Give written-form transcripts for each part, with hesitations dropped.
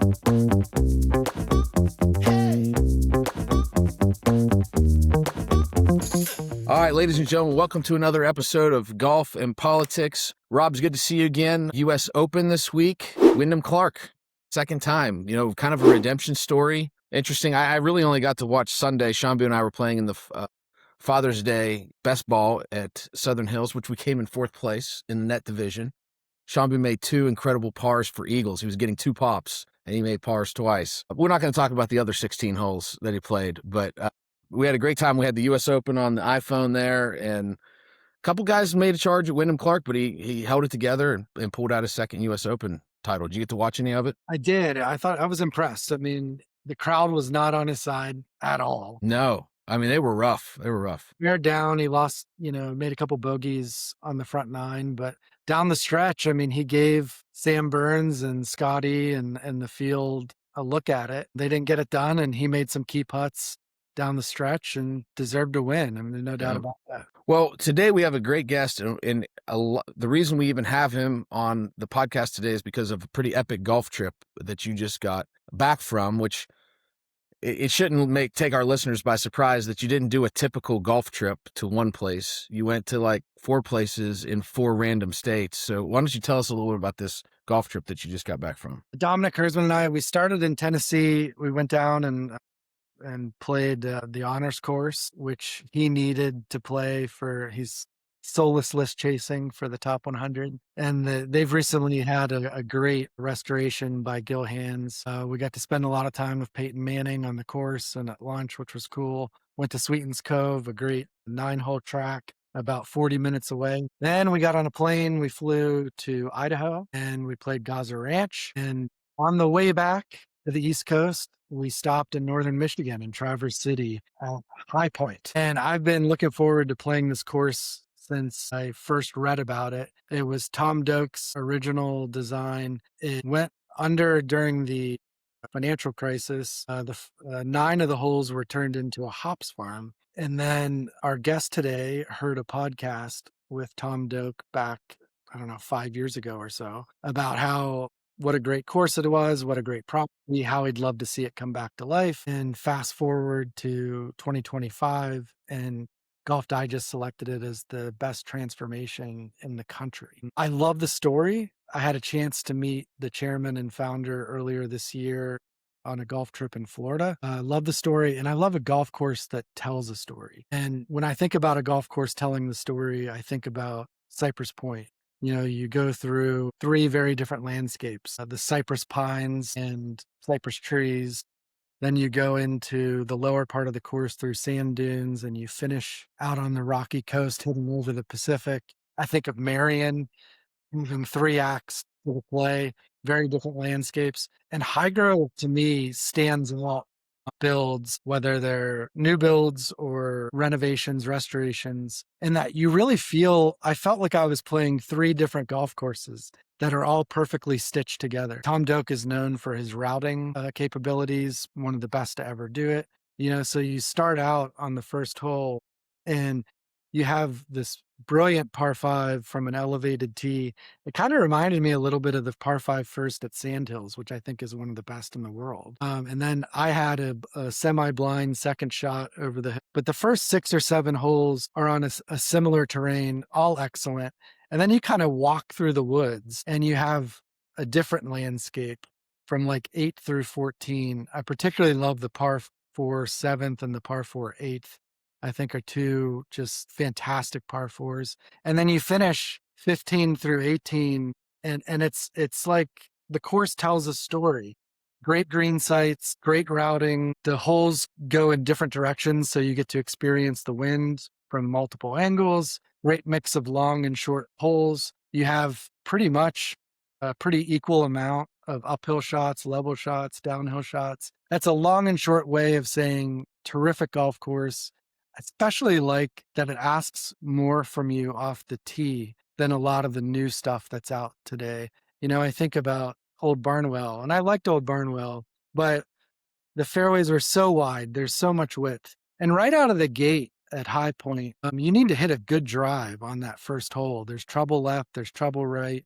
All right, ladies and gentlemen, welcome to another episode of Golf and Politics. Rob, it's good to see you again. U.S. Open this week. Wyndham Clark, second time, kind of a redemption story. Interesting. I really only got to watch Sunday. Shambu and I were playing in the Father's Day best ball at Southern Hills, which we came in fourth place in the net division. Shambu made two incredible pars for eagles. He was getting two pops, and he made pars twice. We're not going to talk about the other 16 holes that he played, but we had a great time. We had the U.S. Open on the iPhone there, and a couple guys made a charge at Wyndham Clark, but he held it together and pulled out his second U.S. Open title. Did you get to watch any of it? I did. I was impressed. I mean, the crowd was not on his side at all. No. I mean, they were rough. They're down. He lost, made a couple bogeys on the front nine, but down the stretch, I mean, he gave Sam Burns and Scotty and the field a look at it. They didn't get it done, and he made some key putts down the stretch and deserved to win. I mean, there's no doubt about that. Well, today we have a great guest, and the reason we even have him on the podcast today is because of a pretty epic golf trip that you just got back from, which it shouldn't take our listeners by surprise that you didn't do a typical golf trip to one place. You went to like 4 places in 4 random states. So why don't you tell us a little bit about this golf trip that you just got back from? Dominic Hersman and I, we started in Tennessee. We went down and played the honors course, which he needed to play he's soulless list chasing for the top 100. And they've recently had a great restoration by Gil Hands. We got to spend a lot of time with Peyton Manning on the course and at lunch, which was cool. Went to Sweetens Cove, a great 9-hole track about 40 minutes away. Then we got on a plane. We flew to Idaho and we played Gaza Ranch. And on the way back to the East Coast, we stopped in northern Michigan in Traverse City at High Pointe. And I've been looking forward to playing this course since I first read about it. It was Tom Doak's original design. It went under during the financial crisis. 9 of the holes were turned into a hops farm. And then our guest today heard a podcast with Tom Doak back, 5 years ago or so, about what a great course it was, what a great property, how he'd love to see it come back to life. And fast forward to 2025, and Golf Digest selected it as the best transformation in the country. I love the story. I had a chance to meet the chairman and founder earlier this year on a golf trip in Florida. I love the story, and I love a golf course that tells a story. And when I think about a golf course telling the story, I think about Cypress Point. You go through 3 very different landscapes, the cypress pines and cypress trees. Then you go into the lower part of the course through sand dunes, and you finish out on the rocky coast heading over the Pacific. I think of Marion, moving 3 acts to the play, very different landscapes. And High Grove, to me, stands out builds, whether they're new builds or renovations, restorations, and that you really I felt like I was playing 3 different golf courses that are all perfectly stitched together. Tom Doak is known for his routing capabilities, one of the best to ever do it. So you start out on the first hole and you have this brilliant par 5 from an elevated tee. It kind of reminded me a little bit of the par 5 first at Sandhills, which I think is one of the best in the world. And then I had a semi-blind second shot over but the first 6 or 7 holes are on a similar terrain, all excellent. And then you kind of walk through the woods and you have a different landscape from like 8 through 14. I particularly love the par 4 7th and the par 4 8th. I think are 2 just fantastic par 4s. And then you finish 15 through 18 and it's like the course tells a story. Great green sites, great routing. The holes go in different directions, so you get to experience the wind from multiple angles. Great mix of long and short holes. You have pretty much a pretty equal amount of uphill shots, level shots, downhill shots. That's a long and short way of saying terrific golf course. Especially like that it asks more from you off the tee than a lot of the new stuff that's out today. I think about Old Barnwell, and I liked Old Barnwell, but the fairways were so wide. There's so much width. And right out of the gate at High Point, you need to hit a good drive on that first hole. There's trouble left, there's trouble right.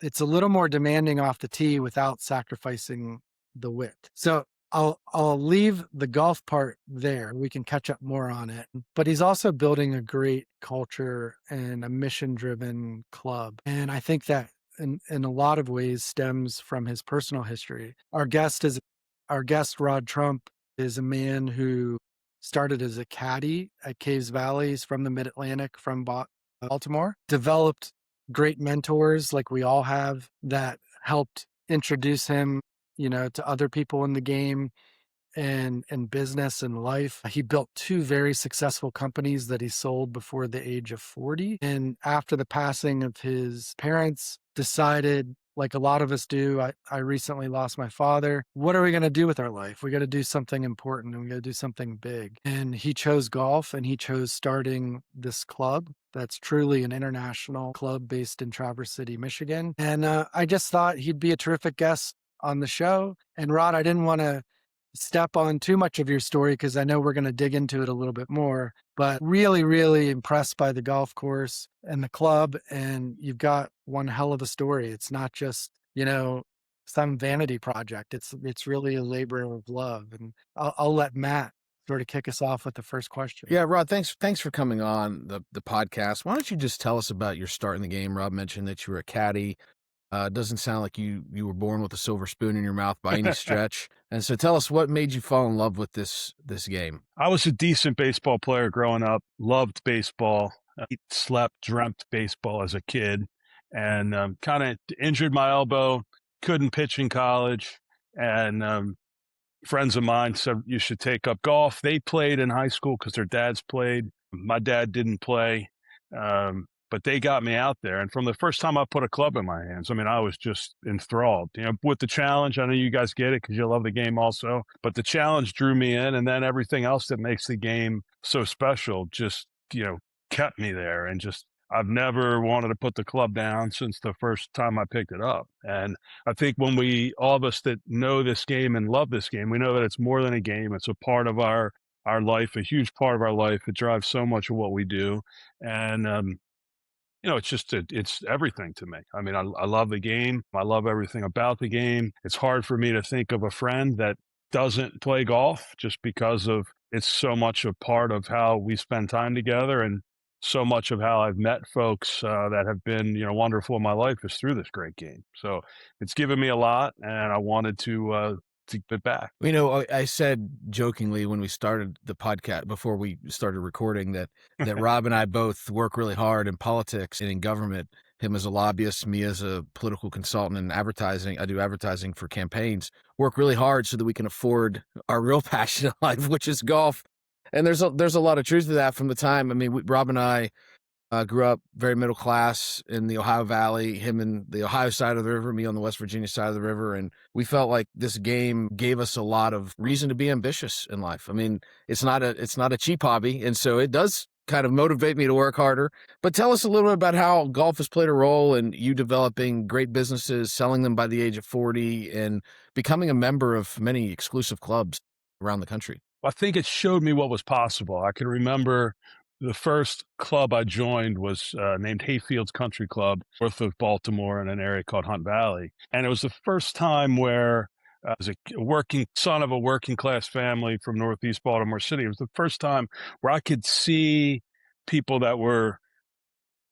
It's a little more demanding off the tee without sacrificing the wit. So I'll leave the golf part there. We can catch up more on it. But he's also building a great culture and a mission-driven club. And I think that in a lot of ways stems from his personal history. Our guest Rod Trump is a man who started as a caddie at Caves Valley. He's from the Mid-Atlantic, from Baltimore, developed great mentors like we all have that helped introduce him, to other people in the game and business and life. He built two very successful companies that he sold before the age of 40. And after the passing of his parents, decided, like a lot of us do, I recently lost my father. What are we going to do with our life? We got to do something important and we got to do something big. And he chose golf, and he chose starting this club that's truly an international club based in Traverse City, Michigan. And I just thought he'd be a terrific guest on the show. And Rod, I didn't want to step on too much of your story because I know we're going to dig into it a little bit more, but really, really impressed by the golf course and the club. And you've got one hell of a story. It's not just, some vanity project. It's really a labor of love. And I'll let Matt sort of kick us off with the first question. Yeah, Rod, thanks for coming on the podcast. Why don't you just tell us about your start in the game? Rob mentioned that you were a caddy. It doesn't sound like you were born with a silver spoon in your mouth by any stretch. And so tell us what made you fall in love with this game. I was a decent baseball player growing up, loved baseball, slept, dreamt baseball as a kid, and kind of injured my elbow, couldn't pitch in college. And friends of mine said, you should take up golf. They played in high school because their dads played. My dad didn't play. But they got me out there. And from the first time I put a club in my hands, I mean, I was just enthralled, with the challenge. I know you guys get it because you love the game also, but the challenge drew me in. And then everything else that makes the game so special just, kept me there. And just, I've never wanted to put the club down since the first time I picked it up. And I think when all of us that know this game and love this game, we know that it's more than a game. It's a part of our life, a huge part of our life. It drives so much of what we do. And, it's everything to me. I mean, I love the game. I love everything about the game. It's hard for me to think of a friend that doesn't play golf just because of it's so much a part of how we spend time together, and so much of how I've met folks that have been, wonderful in my life is through this great game. So it's given me a lot, and I wanted to give back. I said jokingly when we started the podcast, before we started recording, that Rob and I both work really hard in politics and in government. Him as a lobbyist, me as a political consultant in advertising. I do advertising for campaigns. Work really hard so that we can afford our real passion in life, which is golf. And there's a lot of truth to that from the time. I mean, Rob and I grew up very middle class in the Ohio Valley, him in the Ohio side of the river, me on the West Virginia side of the river. And we felt like this game gave us a lot of reason to be ambitious in life. I mean, it's not a cheap hobby. And so it does kind of motivate me to work harder. But tell us a little bit about how golf has played a role in you developing great businesses, selling them by the age of 40, and becoming a member of many exclusive clubs around the country. I think it showed me what was possible. I can remember the first club I joined was named Hayfields Country Club, north of Baltimore in an area called Hunt Valley. And it was the first time where, as a working son of a working class family from Northeast Baltimore City, it was the first time where I could see people that were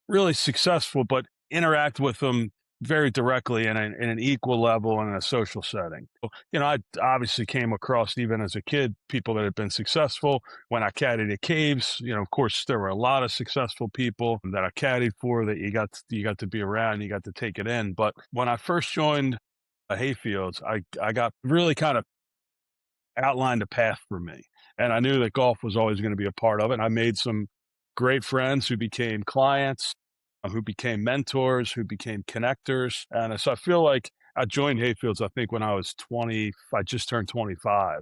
really successful, but interact with them very directly in an equal level and in a social setting. I obviously came across, even as a kid, people that had been successful. When I caddied at Caves, of course, there were a lot of successful people that I caddied for that you got to be around, you got to take it in. But when I first joined Hayfields, I got really kind of outlined a path for me. And I knew that golf was always going to be a part of it. And I made some great friends who became clients, who became mentors, who became connectors. And so I feel like I joined Hayfields, I think, when I was 20, I just turned 25.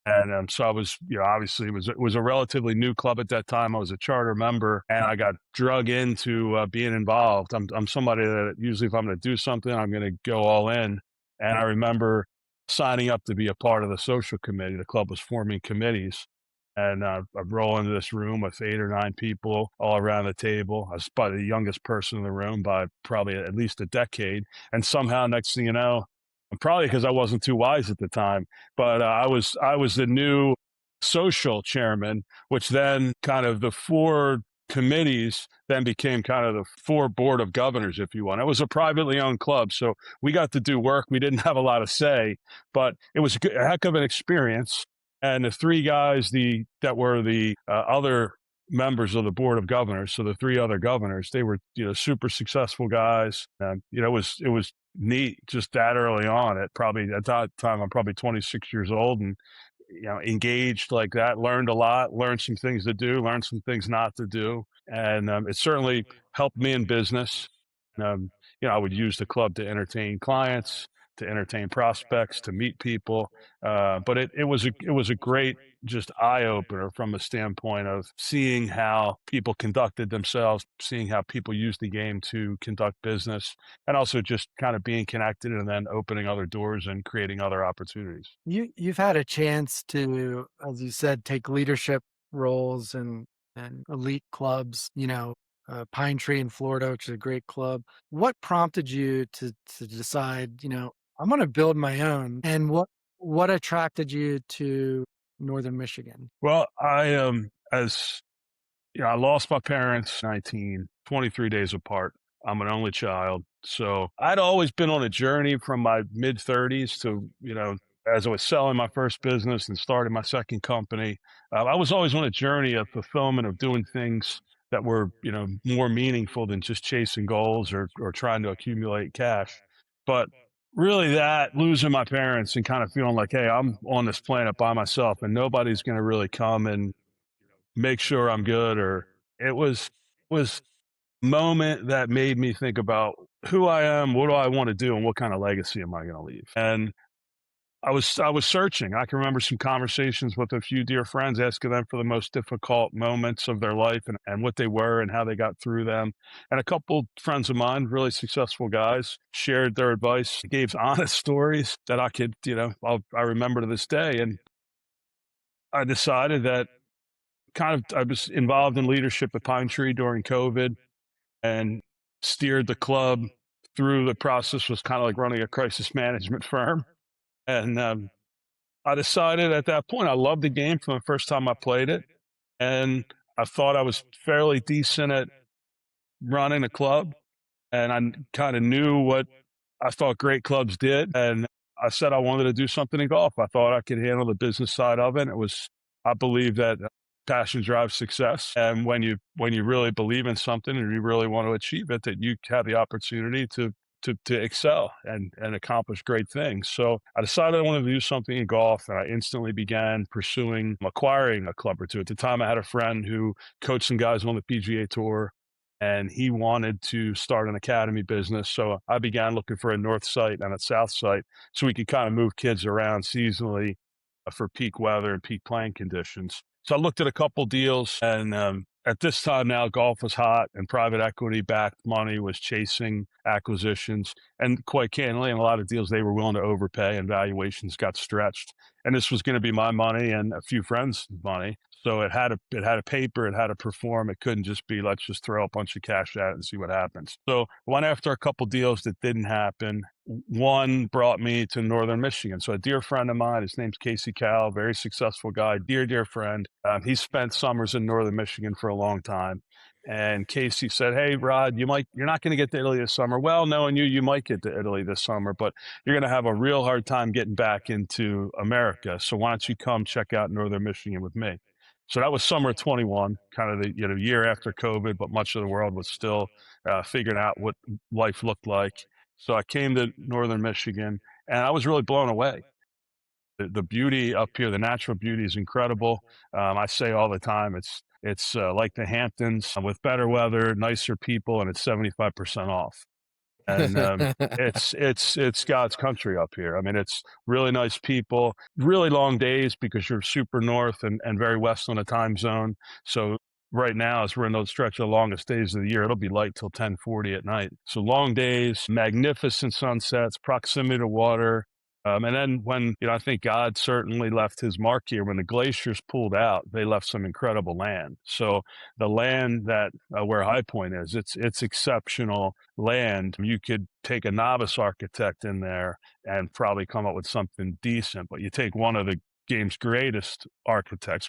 And so I was, obviously it was a relatively new club at that time. I was a charter member, and I got drug into being involved. I'm somebody that usually, if I'm going to do something, I'm going to go all in. And I remember signing up to be a part of the social committee. The club was forming committees. And I roll into this room with 8 or 9 people all around the table. I was probably the youngest person in the room by probably at least a decade. And somehow, next thing you know, probably because I wasn't too wise at the time. But I was the new social chairman, which then kind of the four committees then became kind of the four board of governors, if you want. It was a privately owned club, so we got to do work. We didn't have a lot of say, but it was a heck of an experience. And the three guys that were the other members of the board of governors, so the three other governors, they were super successful guys. It was neat just that early on. At that time I'm probably 26 years old, and engaged like that, learned a lot, learned some things to do, learned some things not to do. And it certainly helped me in business. Um, I would use the club to entertain clients, to entertain prospects, to meet people. But it was a great just eye opener from a standpoint of seeing how people conducted themselves, seeing how people use the game to conduct business, and also just kind of being connected and then opening other doors and creating other opportunities. You've had a chance to, as you said, take leadership roles and elite clubs, Pine Tree in Florida, which is a great club. What prompted you to decide, I'm going to build my own? And what attracted you to Northern Michigan? Well, as I lost my parents 19, 23 days apart. I'm an only child. So I'd always been on a journey from my mid 30s to, as I was selling my first business and starting my second company. I was always on a journey of fulfillment, of doing things that were, more meaningful than just chasing goals or trying to accumulate cash. But really that losing my parents and kind of feeling like, hey, I'm on this planet by myself and nobody's going to really come and make sure I'm good, or it was a moment that made me think about who I am, what do I want to do, and what kind of legacy am I going to leave. And I was searching. I can remember some conversations with a few dear friends, asking them for the most difficult moments of their life and what they were and how they got through them. And a couple friends of mine, really successful guys, shared their advice, gave honest stories that I could, I remember to this day. And I decided that I was involved in leadership at Pine Tree during COVID and steered the club through the process. Was kind of like running a crisis management firm. And I decided at that point, I loved the game from the first time I played it. And I thought I was fairly decent at running a club. And I kind of knew what I thought great clubs did. And I said I wanted to do something in golf. I thought I could handle the business side of it. I believe that passion drives success. And when you really believe in something and you really want to achieve it, that you have the opportunity to excel and accomplish great things. So I decided I wanted to do something in golf, and I instantly began pursuing acquiring a club or two. At the time, I had a friend who coached some guys on the PGA Tour, and he wanted to start an academy business. So I began looking for a north site and a south site so we could kind of move kids around seasonally for peak weather and peak playing conditions. So I looked at a couple deals, and at this time now, golf was hot and private equity backed money was chasing acquisitions. And quite candidly, in a lot of deals, they were willing to overpay and valuations got stretched. And this was going to be my money and a few friends' money. So it had a paper, it had to perform. It couldn't just be, let's just throw a bunch of cash at it and see what happens. So went after a couple deals that didn't happen. One brought me to Northern Michigan. So a dear friend of mine, his name's Casey Cal, very successful guy, dear friend. He spent summers in Northern Michigan for a long time. And Casey said, hey, Rod, you're not going to get to Italy this summer. Well, knowing you might get to Italy this summer, but you're going to have a real hard time getting back into America. So why don't you come check out Northern Michigan with me? So that was summer of 21, kind of the year after COVID, but much of the world was still figuring out what life looked like. So I came to Northern Michigan, and I was really blown away. The beauty up here, the natural beauty is incredible. I say all the time, it's like the Hamptons with better weather, nicer people, and it's 75% off. And it's God's country up here. I mean, it's really nice people, really long days because you're super north and very west on the time zone. So right now, as we're in those stretch of the longest days of the year, it'll be light till 10:40 at night. So long days, magnificent sunsets, proximity to water, And then when, I think God certainly left his mark here, when the glaciers pulled out, they left some incredible land. So the land that where High Point is, it's exceptional land. You could take a novice architect in there and probably come up with something decent, but you take one of the game's greatest architects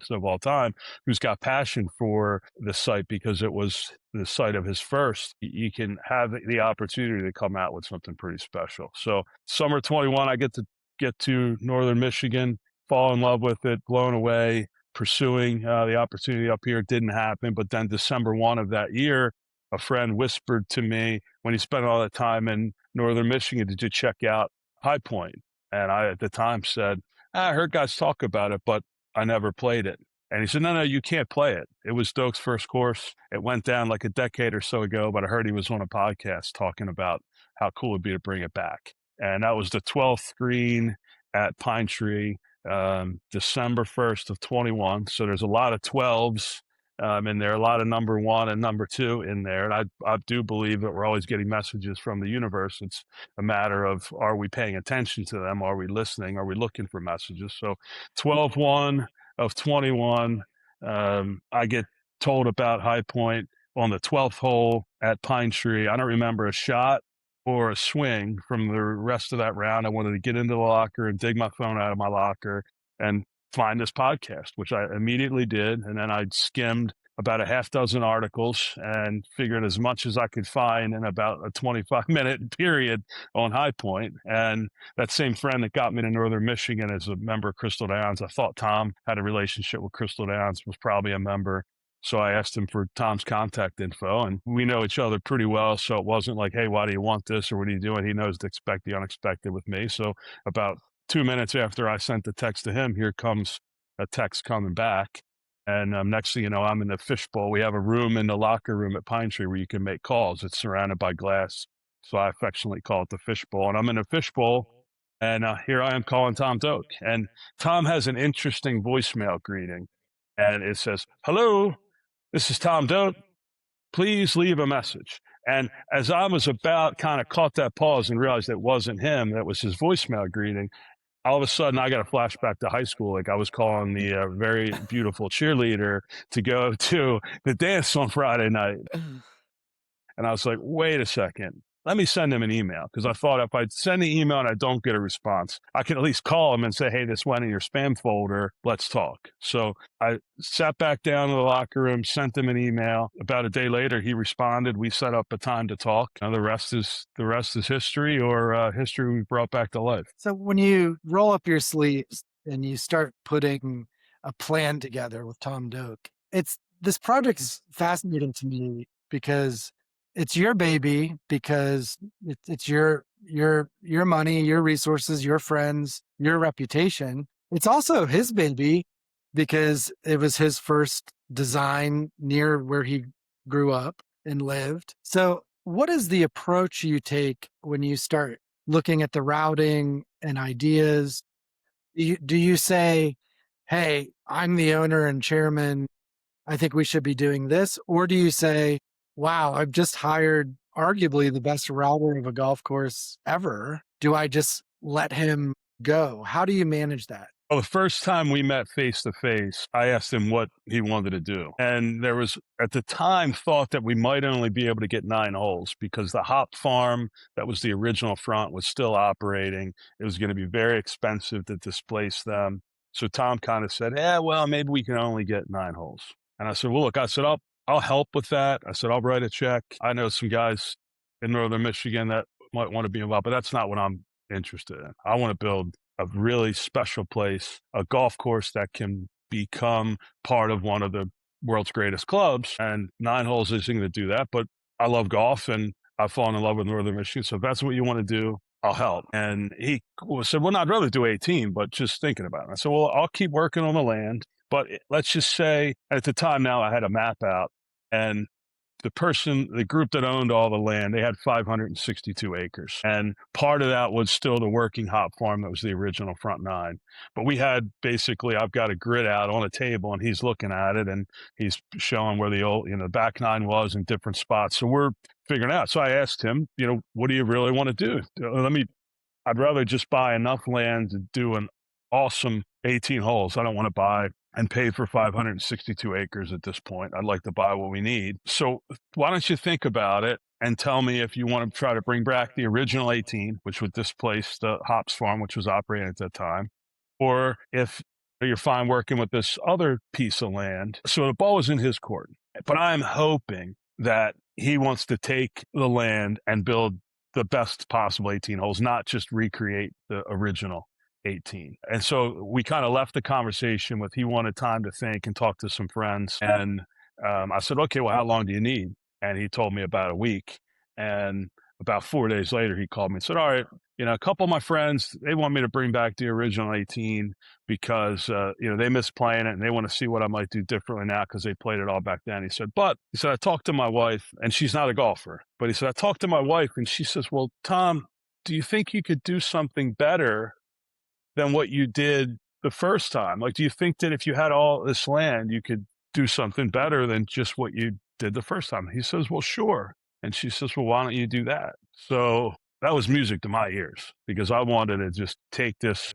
of all time, who's got passion for the site because it was the site of his first, you can have the opportunity to come out with something pretty special. So summer 21, I get to Northern Michigan, fall in love with it, blown away, pursuing the opportunity up here. It didn't happen. But then December 1 of that year, a friend whispered to me when he spent all that time in Northern Michigan, did you check out High Point? And I, at the time, said, I heard guys talk about it, but I never played it. And he said, no, you can't play it. It was Doak's first course. It went down like a decade or so ago, but I heard he was on a podcast talking about how cool it'd be to bring it back. And that was the 12th green at Pine Tree, December 1st of 21. So there's a lot of 12s in there, a lot of number 1 and number 2 in there. And I do believe that we're always getting messages from the universe. It's a matter of, are we paying attention to them? Are we listening? Are we looking for messages? So 12-1 of 21, I get told about High Point on the 12th hole at Pine Tree. I don't remember a shot or a swing from the rest of that round. I wanted to get into the locker and dig my phone out of my locker and find this podcast, which I immediately did. And then I skimmed about a half dozen articles and figured as much as I could find in about a 25-minute period on High Point. And that same friend that got me to Northern Michigan is a member of Crystal Downs. I thought Tom had a relationship with Crystal Downs, was probably a member. So I asked him for Tom's contact info, and we know each other pretty well. So it wasn't like, hey, why do you want this or what are you doing? He knows to expect the unexpected with me. So about 2 minutes after I sent the text to him, here comes a text coming back. And next thing you know, I'm in the fishbowl. We have a room in the locker room at Pine Tree where you can make calls. It's surrounded by glass. So I affectionately call it the fishbowl. And I'm in a fishbowl, and here I am calling Tom Doak. And Tom has an interesting voicemail greeting. And it says, hello, this is Tom Doak. Please leave a message. And as I was about kind of caught that pause and realized it wasn't him, that was his voicemail greeting, all of a sudden I got a flashback to high school. Like I was calling the very beautiful cheerleader to go to the dance on Friday night. And I was like, wait a second, let me send him an email. Because I thought if I send the email and I don't get a response, I can at least call him and say, hey, this went in your spam folder. Let's talk. So I sat back down in the locker room, sent him an email. About a day later, he responded. We set up a time to talk. Now the rest is history, or history we brought back to life. So when you roll up your sleeves and you start putting a plan together with Tom Doak, this project is fascinating to me because it's your baby, because it's your money, your resources, your friends, your reputation. It's also his baby because it was his first design near where he grew up and lived. So what is the approach you take when you start looking at the routing and ideas? Do you say, hey, I'm the owner and chairman, I think we should be doing this? Or do you say, wow, I've just hired arguably the best router of a golf course ever. Do I just let him go? How do you manage that? Well, the first time we met face to face, I asked him what he wanted to do. And there was, at the time, thought that we might only be able to get 9 holes because the hop farm that was the original front was still operating. It was going to be very expensive to displace them. So Tom kind of said, well, maybe we can only get 9 holes. And I said, well, look, I'll help with that. I said, I'll write a check. I know some guys in Northern Michigan that might want to be involved, but that's not what I'm interested in. I want to build a really special place, a golf course that can become part of one of the world's greatest clubs. And 9 holes isn't going to do that, but I love golf and I've fallen in love with Northern Michigan. So if that's what you want to do, I'll help. And he said, well, I'd rather do 18, but just thinking about it. I said, well, I'll keep working on the land. But let's just say at the time now I had a map out, and the group that owned all the land, they had 562 acres. And part of that was still the working hop farm that was the original front 9. But we had I've got a grid out on a table and he's looking at it and he's showing where the old, back 9 was in different spots. So we're figuring out. So I asked him, what do you really want to do? I'd rather just buy enough land to do an awesome 18 holes. I don't want to buy and pay for 562 acres at this point. I'd like to buy what we need. So why don't you think about it and tell me if you want to try to bring back the original 18, which would displace the hops farm, which was operating at that time, or if you're fine working with this other piece of land. So the ball is in his court, but I'm hoping that he wants to take the land and build the best possible 18 holes, not just recreate the original 18. And so we kind of left the conversation with, he wanted time to think and talk to some friends. And I said, okay, well, how long do you need? And he told me about a week. And about 4 days later, he called me and said, all right, a couple of my friends, they want me to bring back the original 18 because, they miss playing it and they want to see what I might do differently now because they played it all back then. He said, I talked to my wife and she's not a golfer, but he said, I talked to my wife and she says, well, Tom, do you think you could do something better than what you did the first time? Like, do you think that if you had all this land, you could do something better than just what you did the first time? He says, well, sure. And she says, well, why don't you do that? So that was music to my ears because I wanted to just take this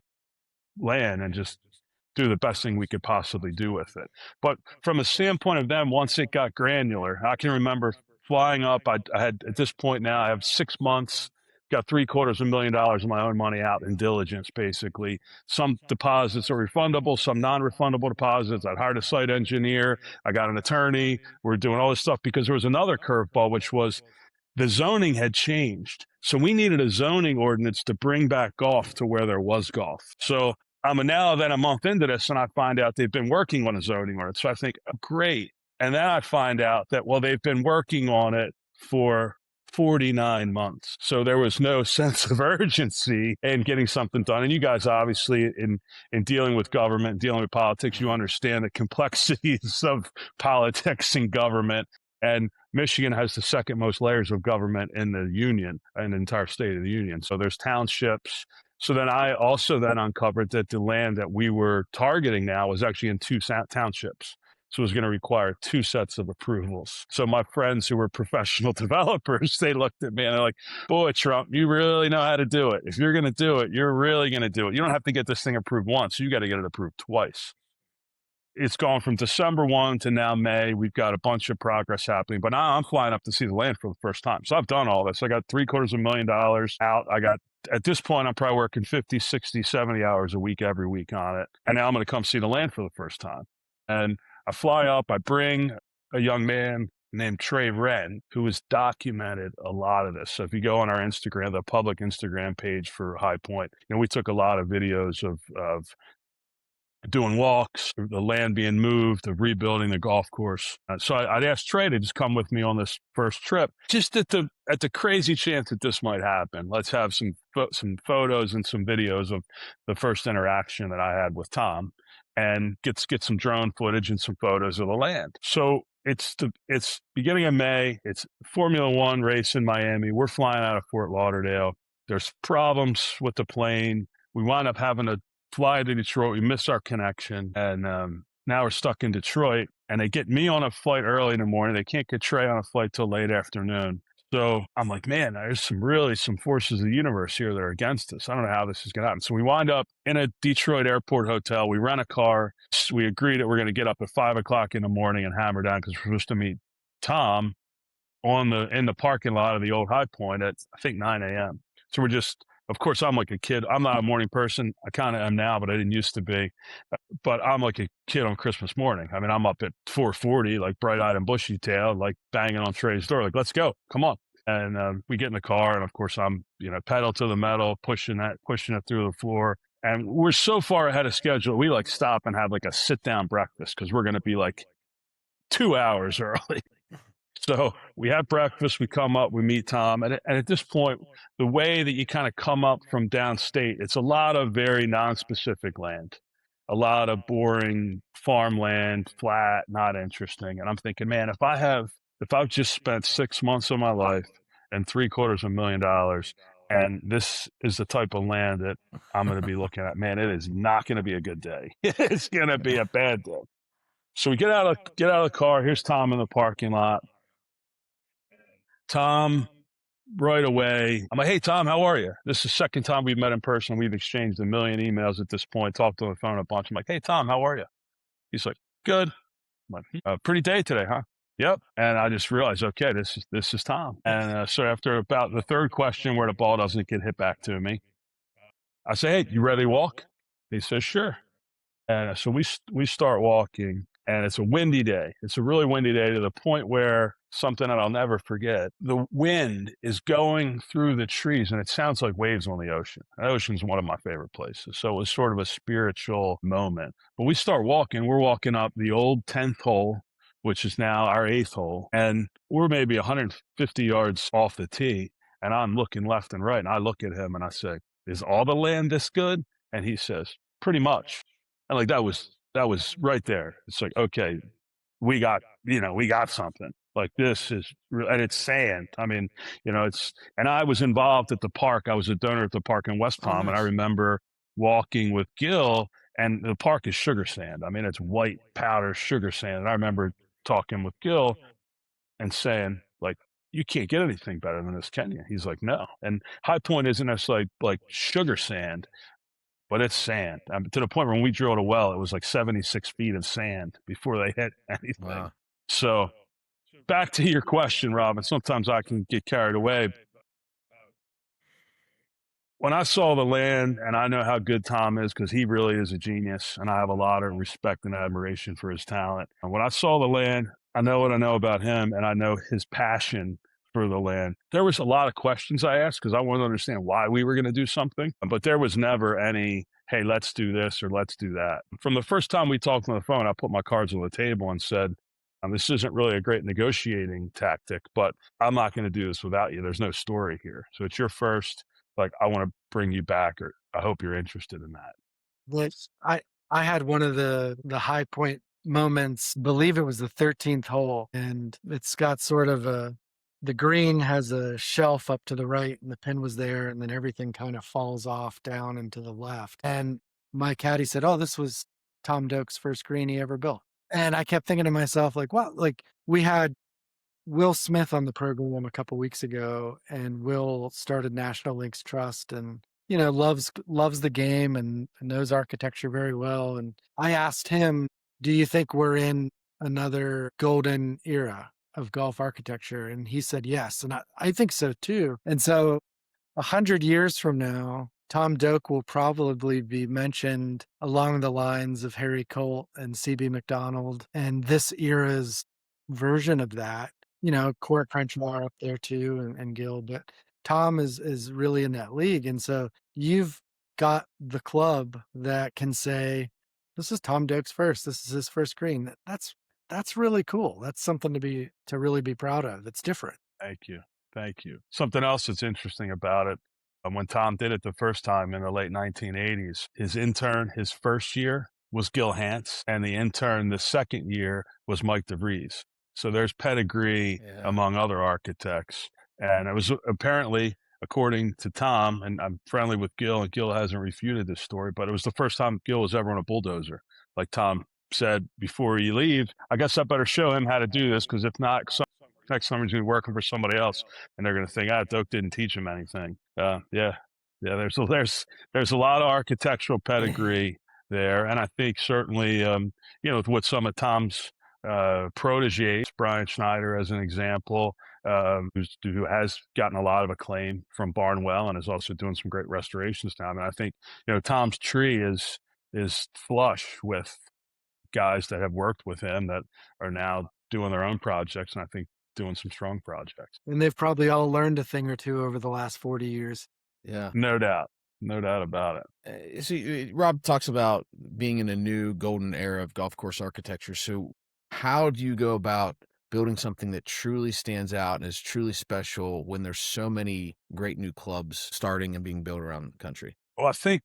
land and just do the best thing we could possibly do with it. But from a standpoint of them, once it got granular, I can remember flying up. I had, at this point now, I have 6 months, got $750,000 of my own money out in diligence, basically. Some deposits are refundable, some non-refundable deposits. I hired a site engineer. I got an attorney. We're doing all this stuff because there was another curveball, which was the zoning had changed. So we needed a zoning ordinance to bring back golf to where there was golf. So I'm now then a month into this and I find out they've been working on a zoning ordinance. So I think, oh, great. And then I find out that, well, they've been working on it for 49 months. So there was no sense of urgency in getting something done. And you guys, obviously, in dealing with government, dealing with politics, you understand the complexities of politics and government. And Michigan has the second most layers of government in the union, in the entire state of the union. So there's townships. So then I also then uncovered that the land that we were targeting now was actually in 2 townships. So it was going to require 2 sets of approvals. So my friends who were professional developers, they looked at me and they're like, boy, Trump, you really know how to do it. If you're going to do it, you're really going to do it. You don't have to get this thing approved once. You got to get it approved twice. It's gone from December 1 to now May. We've got a bunch of progress happening, but now I'm flying up to see the land for the first time. So I've done all this. I got $750,000 out. At this point, I'm probably working 50, 60, 70 hours a week, every week on it. And now I'm going to come see the land for the first time. And I fly up, I bring a young man named Trey Wren, who has documented a lot of this. So if you go on our Instagram, the public Instagram page for High Pointe, we took a lot of videos of doing walks, the land being moved, of rebuilding the golf course. So I'd asked Trey to just come with me on this first trip, just at the crazy chance that this might happen. Let's have some photos and some videos of the first interaction that I had with Tom, and get some drone footage and some photos of the land. So it's beginning of May. It's Formula One race in Miami. We're flying out of Fort Lauderdale. There's problems with the plane. We wind up having to fly to Detroit. We missed our connection. And now we're stuck in Detroit. And they get me on a flight early in the morning. They can't get Trey on a flight till late afternoon. So I'm like, man, there's some forces of the universe here that are against us. I don't know how this is going to happen. So we wind up in a Detroit airport hotel. We rent a car. We agreed that we're going to get up at 5 o'clock in the morning and hammer down because we're supposed to meet Tom in the parking lot of the old High Point at, I think, 9 a.m. So we're just, of course, I'm like a kid. I'm not a morning person. I kind of am now, but I didn't used to be. But I'm like a kid on Christmas morning. I mean, I'm up at 4:40, like bright-eyed and bushy-tailed, like banging on Trey's door, like, let's go, come on. And we get in the car, and of course, I'm pedal to the metal, pushing it through the floor. And we're so far ahead of schedule, we like stop and have like a sit-down breakfast because we're going to be like 2 hours early. So we have breakfast, we come up, we meet Tom. And at this point, the way that you kind of come up from downstate, it's a lot of very non-specific land, a lot of boring farmland, flat, not interesting. And I'm thinking, man, if I've just spent 6 months of my life and $750,000, and this is the type of land that I'm going to be looking at, man, it is not going to be a good day. It's going to be a bad day. So we get out of the car. Here's Tom in the parking lot. Tom right away, I'm like, hey, Tom, how are you? This is the second time we've met in person. We've exchanged a million emails at this point, talked on the phone a bunch. I'm like, hey, Tom, how are you? He's like, good. I'm like, pretty day today, huh? Yep. And I just realized, okay, this is Tom. And so after about the third question where the ball doesn't get hit back to me, I say, hey, you ready to walk? He says, sure. And so we start walking, and it's a windy day. It's a really windy day to the point where something that I'll never forget, the wind is going through the trees, and it sounds like waves on the ocean. The ocean's one of my favorite places. So it was sort of a spiritual moment. But we start walking. We're walking up the old 10th hole, which is now our 8th hole, and we're maybe 150 yards off the tee. And I'm looking left and right, and I look at him, and I say, is all the land this good? And he says, pretty much. And like that was right there. It's like, okay, we got something. Like this is and it's sand. I mean, and I was involved at the park. I was a donor at the park in West Oh, Palm, and I nice. remember walking with Gil, and the park is sugar sand. I mean, it's white powder sugar sand. And I remember talking with Gil and saying, like, you can't get anything better than this, can you? He's like, no. And High Point isn't just like sugar sand, but it's sand. To the point where when we drilled a well, it was like 76 feet of sand before they hit anything. Wow. So back to your question, Robin, sometimes I can get carried away. When I saw the land, and I know how good Tom is because he really is a genius, and I have a lot of respect and admiration for his talent. And when I saw the land, I know what I know about him, and I know his passion for the land. There was a lot of questions I asked because I wanted to understand why we were going to do something, but there was never any, hey, let's do this or let's do that. From the first time we talked on the phone, I put my cards on the table and said, this isn't really a great negotiating tactic, but I'm not going to do this without you. There's no story here. So it's your first. Like, I want to bring you back, or I hope you're interested in that. Which I had one of the high point moments, believe it was the 13th hole, and it's got sort of the green has a shelf up to the right, and the pin was there, and then everything kind of falls off down and to the left. And my caddy said, oh, this was Tom Doak's first green he ever built. And I kept thinking to myself, like, wow, like we had Will Smith on the program a couple weeks ago, and Will started National Links Trust, and loves the game and knows architecture very well. And I asked him, "Do you think we're in another golden era of golf architecture?" And he said yes, and I think so too. And so 100 years from now, Tom Doak will probably be mentioned along the lines of Harry Colt and CB McDonald and this era's version of that. Court Crenshaw up there too, and Gil, but Tom is really in that league. And so you've got the club that can say, this is Tom Doak's first. This is his first green. That's really cool. That's something to really be proud of. It's different. Thank you. Thank you. Something else that's interesting about it, when Tom did it the first time in the late 1980s, his intern, his first year was Gil Hance, and the intern the second year was Mike DeVries. So there's pedigree among other architects. And it was apparently, according to Tom, and I'm friendly with Gil, and Gil hasn't refuted this story, but it was the first time Gil was ever on a bulldozer. Like Tom said, before you leave, I guess I better show him how to do this, because if not, next time he's going to be working for somebody else, and they're going to think, Doak didn't teach him anything. There's a lot of architectural pedigree there, and I think certainly, with some of Tom's proteges, Brian Schneider as an example, who has gotten a lot of acclaim from Barnwell and is also doing some great restorations now. And I think Tom's tree is flush with guys that have worked with him that are now doing their own projects, and I think doing some strong projects. And they've probably all learned a thing or two over the last 40 years. Yeah. No doubt about it. See, Rob talks about being in a new golden era of golf course architecture. So how do you go about building something that truly stands out and is truly special when there's so many great new clubs starting and being built around the country? Well, I think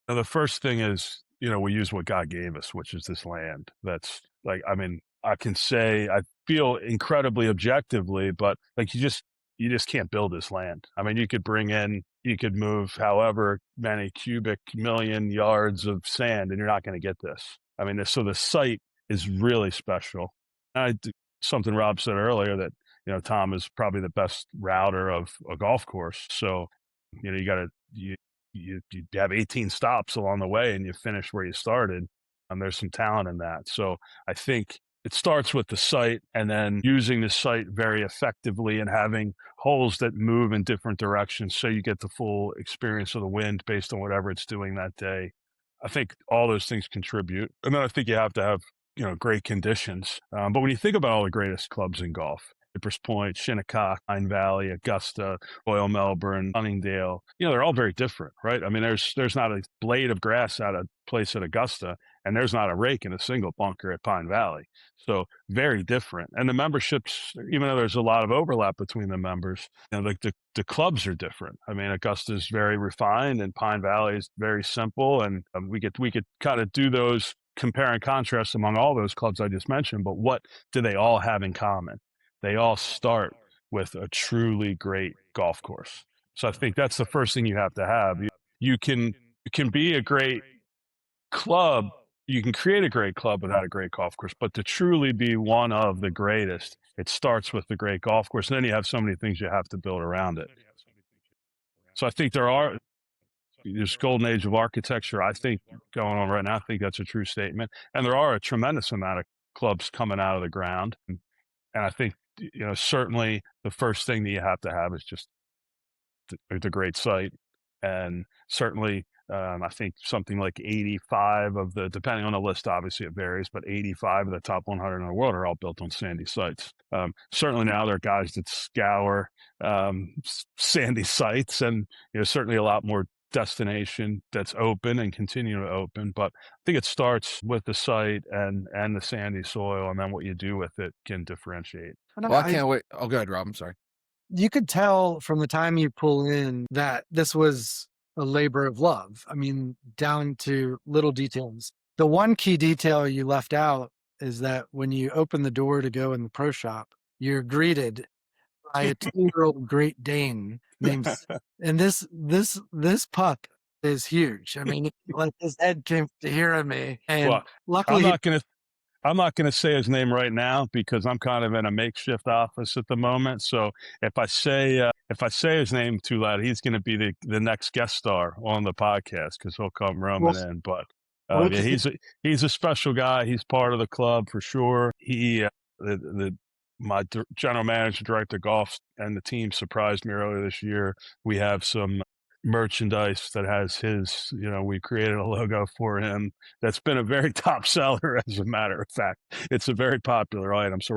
the first thing is, we use what God gave us, which is this land. That's like, I can say I feel incredibly objectively, but like you just can't build this land. You could move however many cubic million yards of sand, and you're not going to get this. So the site is really special. Something Rob said earlier, that Tom is probably the best router of a golf course. So, you have 18 stops along the way and you finish where you started. There's some talent in that. So I think it starts with the site and then using the site very effectively and having holes that move in different directions so you get the full experience of the wind based on whatever it's doing that day. I think all those things contribute. And then I think you have to have, great conditions. But when you think about all the greatest clubs in golf, Cypress Point, Shinnecock, Pine Valley, Augusta, Royal Melbourne, Huntingdale, they're all very different, right? I mean, there's not a blade of grass out of place at Augusta, and there's not a rake in a single bunker at Pine Valley. So very different. And the memberships, even though there's a lot of overlap between the members, like the clubs are different. I mean, Augusta is very refined and Pine Valley is very simple. And we could kind of do those compare and contrast among all those clubs I just mentioned, but what do they all have in common? They all start with a truly great golf course. So I think that's the first thing you have to have. You can be a great club. You can create a great club without a great golf course, but to truly be one of the greatest, it starts with the great golf course. And then you have so many things you have to build around it. So I think there's golden age of architecture, I think, going on right now. I think that's a true statement. And there are a tremendous amount of clubs coming out of the ground. And I think, certainly the first thing that you have to have is just the great site. And certainly, I think something like 85 of depending on the list, obviously it varies, but 85 of the top 100 in the world are all built on sandy sites. Certainly now there are guys that scour sandy sites, and certainly a lot more destination that's open and continue to open. But I think it starts with the site and the sandy soil, and then what you do with it can differentiate. Well, I can't wait. Oh, go ahead, Rob. I'm sorry. You could tell from the time you pull in that this was a labor of love. I mean, down to little details. The one key detail you left out is that when you open the door to go in the pro shop, you're greeted by a 2-year-old Great Dane named, and this pup is huge. I mean, like his head came to hearing me, and Well, luckily I'm not going to say his name right now because I'm kind of in a makeshift office at the moment. So if I say his name too loud, he's going to be the next guest star on the podcast because he'll come roaming in. But yeah, he's a special guy. He's part of the club for sure. My general manager, director of golf, and the team surprised me earlier this year. We have some merchandise that has his, we created a logo for him that's been a very top seller. As a matter of fact, it's a very popular item. So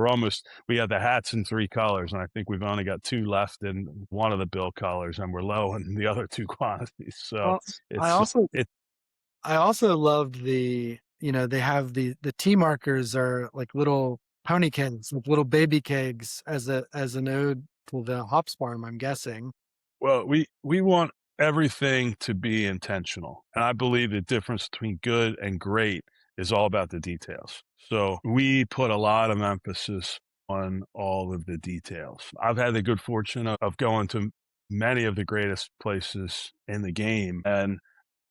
we have the hats in 3 colors, and I think we've only got 2 left in one of the bill colors, and we're low in the other 2 quantities. So I also loved they have the tee markers are like little pony kegs, like little baby kegs as an ode to the hops farm, I'm guessing. Well, we want everything to be intentional. And I believe the difference between good and great is all about the details. So we put a lot of emphasis on all of the details. I've had the good fortune of going to many of the greatest places in the game, and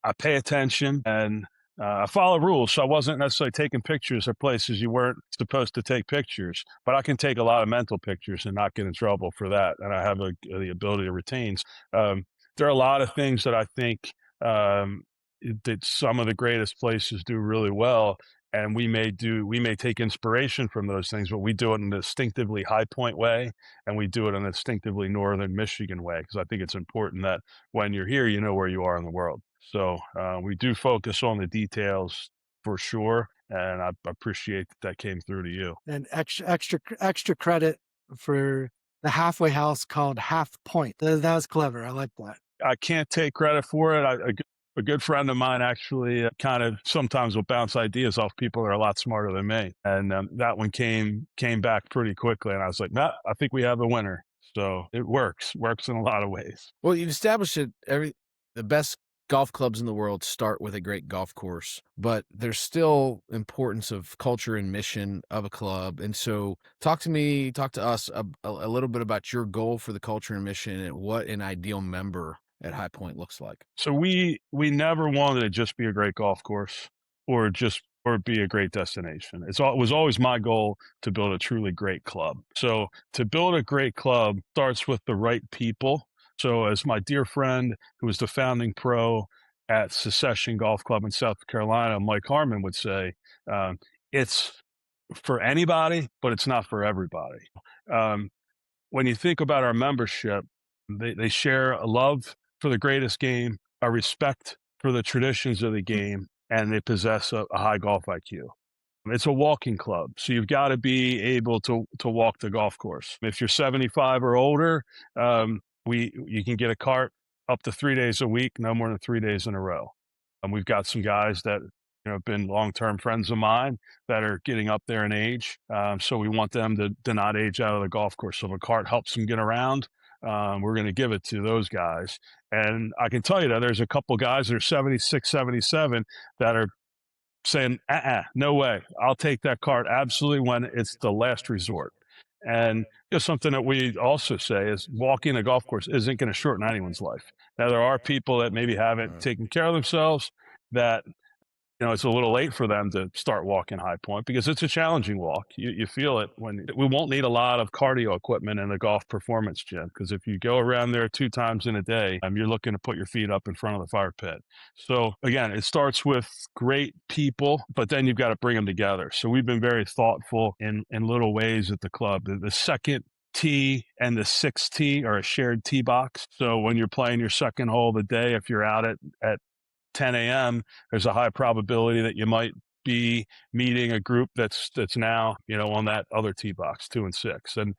I pay attention and I follow rules. So I wasn't necessarily taking pictures of places you weren't supposed to take pictures, but I can take a lot of mental pictures and not get in trouble for that. And I have the ability to retain. There are a lot of things that I think that some of the greatest places do really well. And we may take inspiration from those things, but we do it in a distinctively High Point way, and we do it in a distinctively Northern Michigan way, because I think it's important that when you're here, you know where you are in the world. So we do focus on the details for sure, and I appreciate that came through to you. And extra credit for the halfway house called Half Point. That was clever. I like that. I can't take credit for it. A good friend of mine actually kind of sometimes will bounce ideas off people that are a lot smarter than me. And that one came back pretty quickly. And I was like, nah, I think we have a winner. So it works in a lot of ways. Well, you've established it. The best golf clubs in the world start with a great golf course, but there's still importance of culture and mission of a club. And so talk to us a little bit about your goal for the culture and mission and what an ideal member at High Point looks like. So we never wanted to just be a great golf course or or be a great destination. It was always my goal to build a truly great club. So to build a great club starts with the right people. So as my dear friend, who was the founding pro at Secession Golf Club in South Carolina, Mike Harmon would say, it's for anybody, but it's not for everybody. Um, when you think about our membership, they share a love for the greatest game, a respect for the traditions of the game, and they possess a high golf IQ. It's a walking club, so you've got to be able to walk the golf course. If you're 75 or older, you can get a cart up to 3 days a week, no more than 3 days in a row. And we've got some guys that have been long-term friends of mine that are getting up there in age. So we want them to not age out of the golf course. So if a cart helps them get around, we're going to give it to those guys. And I can tell you that there's a couple guys that are 76, 77 that are saying, no way. I'll take that cart absolutely when it's the last resort. And something that we also say is walking a golf course isn't going to shorten anyone's life. Now, there are people that maybe haven't taken care of themselves that it's a little late for them to start walking High Point because it's a challenging walk. You feel it we won't need a lot of cardio equipment in the golf performance gym because if you go around there 2 times in a day, you're looking to put your feet up in front of the fire pit. So again, it starts with great people, but then you've got to bring them together. So we've been very thoughtful in little ways at the club. The second tee and the sixth tee are a shared tee box. So when you're playing your second hole of the day, if you're out at 10 a.m., there's a high probability that you might be meeting a group that's now, on that other tee box, 2 and 6. And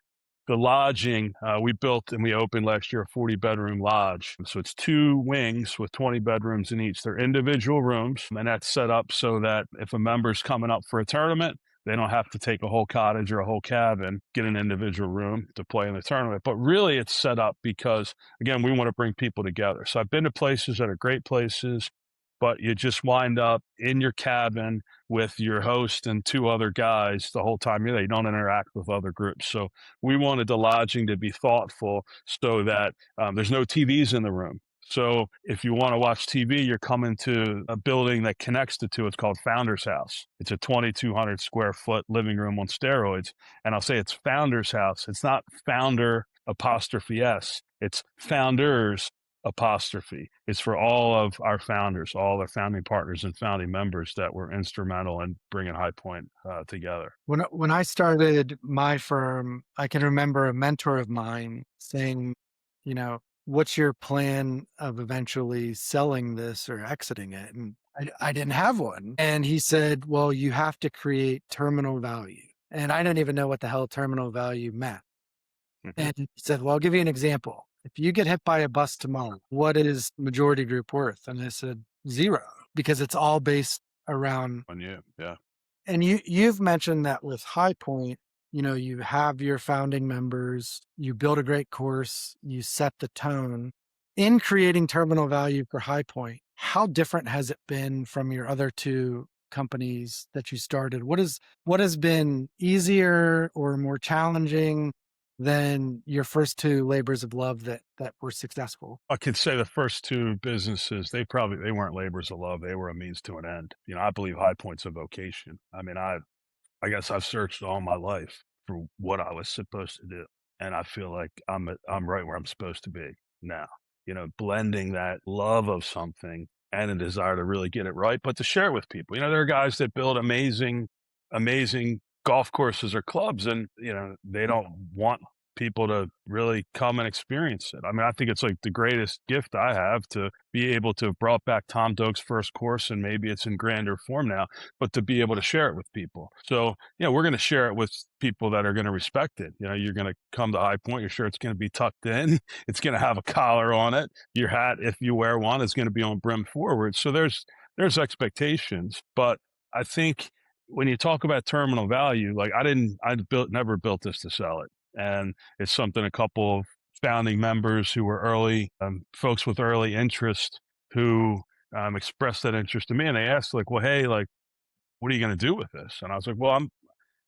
the lodging, we built and we opened last year a 40-bedroom lodge. So it's 2 wings with 20 bedrooms in each. They're individual rooms, and that's set up so that if a member's coming up for a tournament, they don't have to take a whole cottage or a whole cabin, get an individual room to play in the tournament. But really it's set up because, again, we want to bring people together. So I've been to places that are great places, but you just wind up in your cabin with your host and 2 other guys the whole time you're there. You don't interact with other groups. So we wanted the lodging to be thoughtful so that there's no TVs in the room. So if you want to watch TV, you're coming to a building that connects the 2. It's called Founder's House. It's a 2,200 square foot living room on steroids. And I'll say it's Founder's House. It's not founder apostrophe S. It's Founders apostrophe. It's for all of our founders, all our founding partners and founding members that were instrumental in bringing High Point together. When I started my firm, I can remember a mentor of mine saying, what's your plan of eventually selling this or exiting it? And I didn't have one. And he said, well, you have to create terminal value. And I didn't even know what the hell terminal value meant. Mm-hmm. And he said, well, I'll give you an example. If you get hit by a bus tomorrow, what is majority group worth? And I said 0, because it's all based around on you. Yeah. And you've mentioned that with High Point, you have your founding members, you build a great course, you set the tone. In creating terminal value for High Point, how different has it been from your other 2 companies that you started? What has been easier or more challenging than your first 2 labors of love that were successful? I could say the first 2 businesses, they weren't labors of love. They were a means to an end. I believe High Point's a vocation. I guess I've searched all my life for what I was supposed to do. And I feel like I'm right where I'm supposed to be now, blending that love of something and a desire to really get it right, but to share it with people. There are guys that build amazing golf courses or clubs, and they don't want people to really come and experience it. I think it's like the greatest gift I have to be able to have brought back Tom Doak's first course, and maybe it's in grander form now, but to be able to share it with people. So, we're going to share it with people that are going to respect it. You're going to come to High Point, you're sure it's going to be tucked in. It's going to have a collar on it. Your hat, if you wear one, is going to be on brim forward. So there's expectations, but I think when you talk about terminal value, like never built this to sell it. And it's something a couple of founding members who were early, folks with early interest who expressed that interest to me. And they asked well, hey, what are you going to do with this? And I was like, well,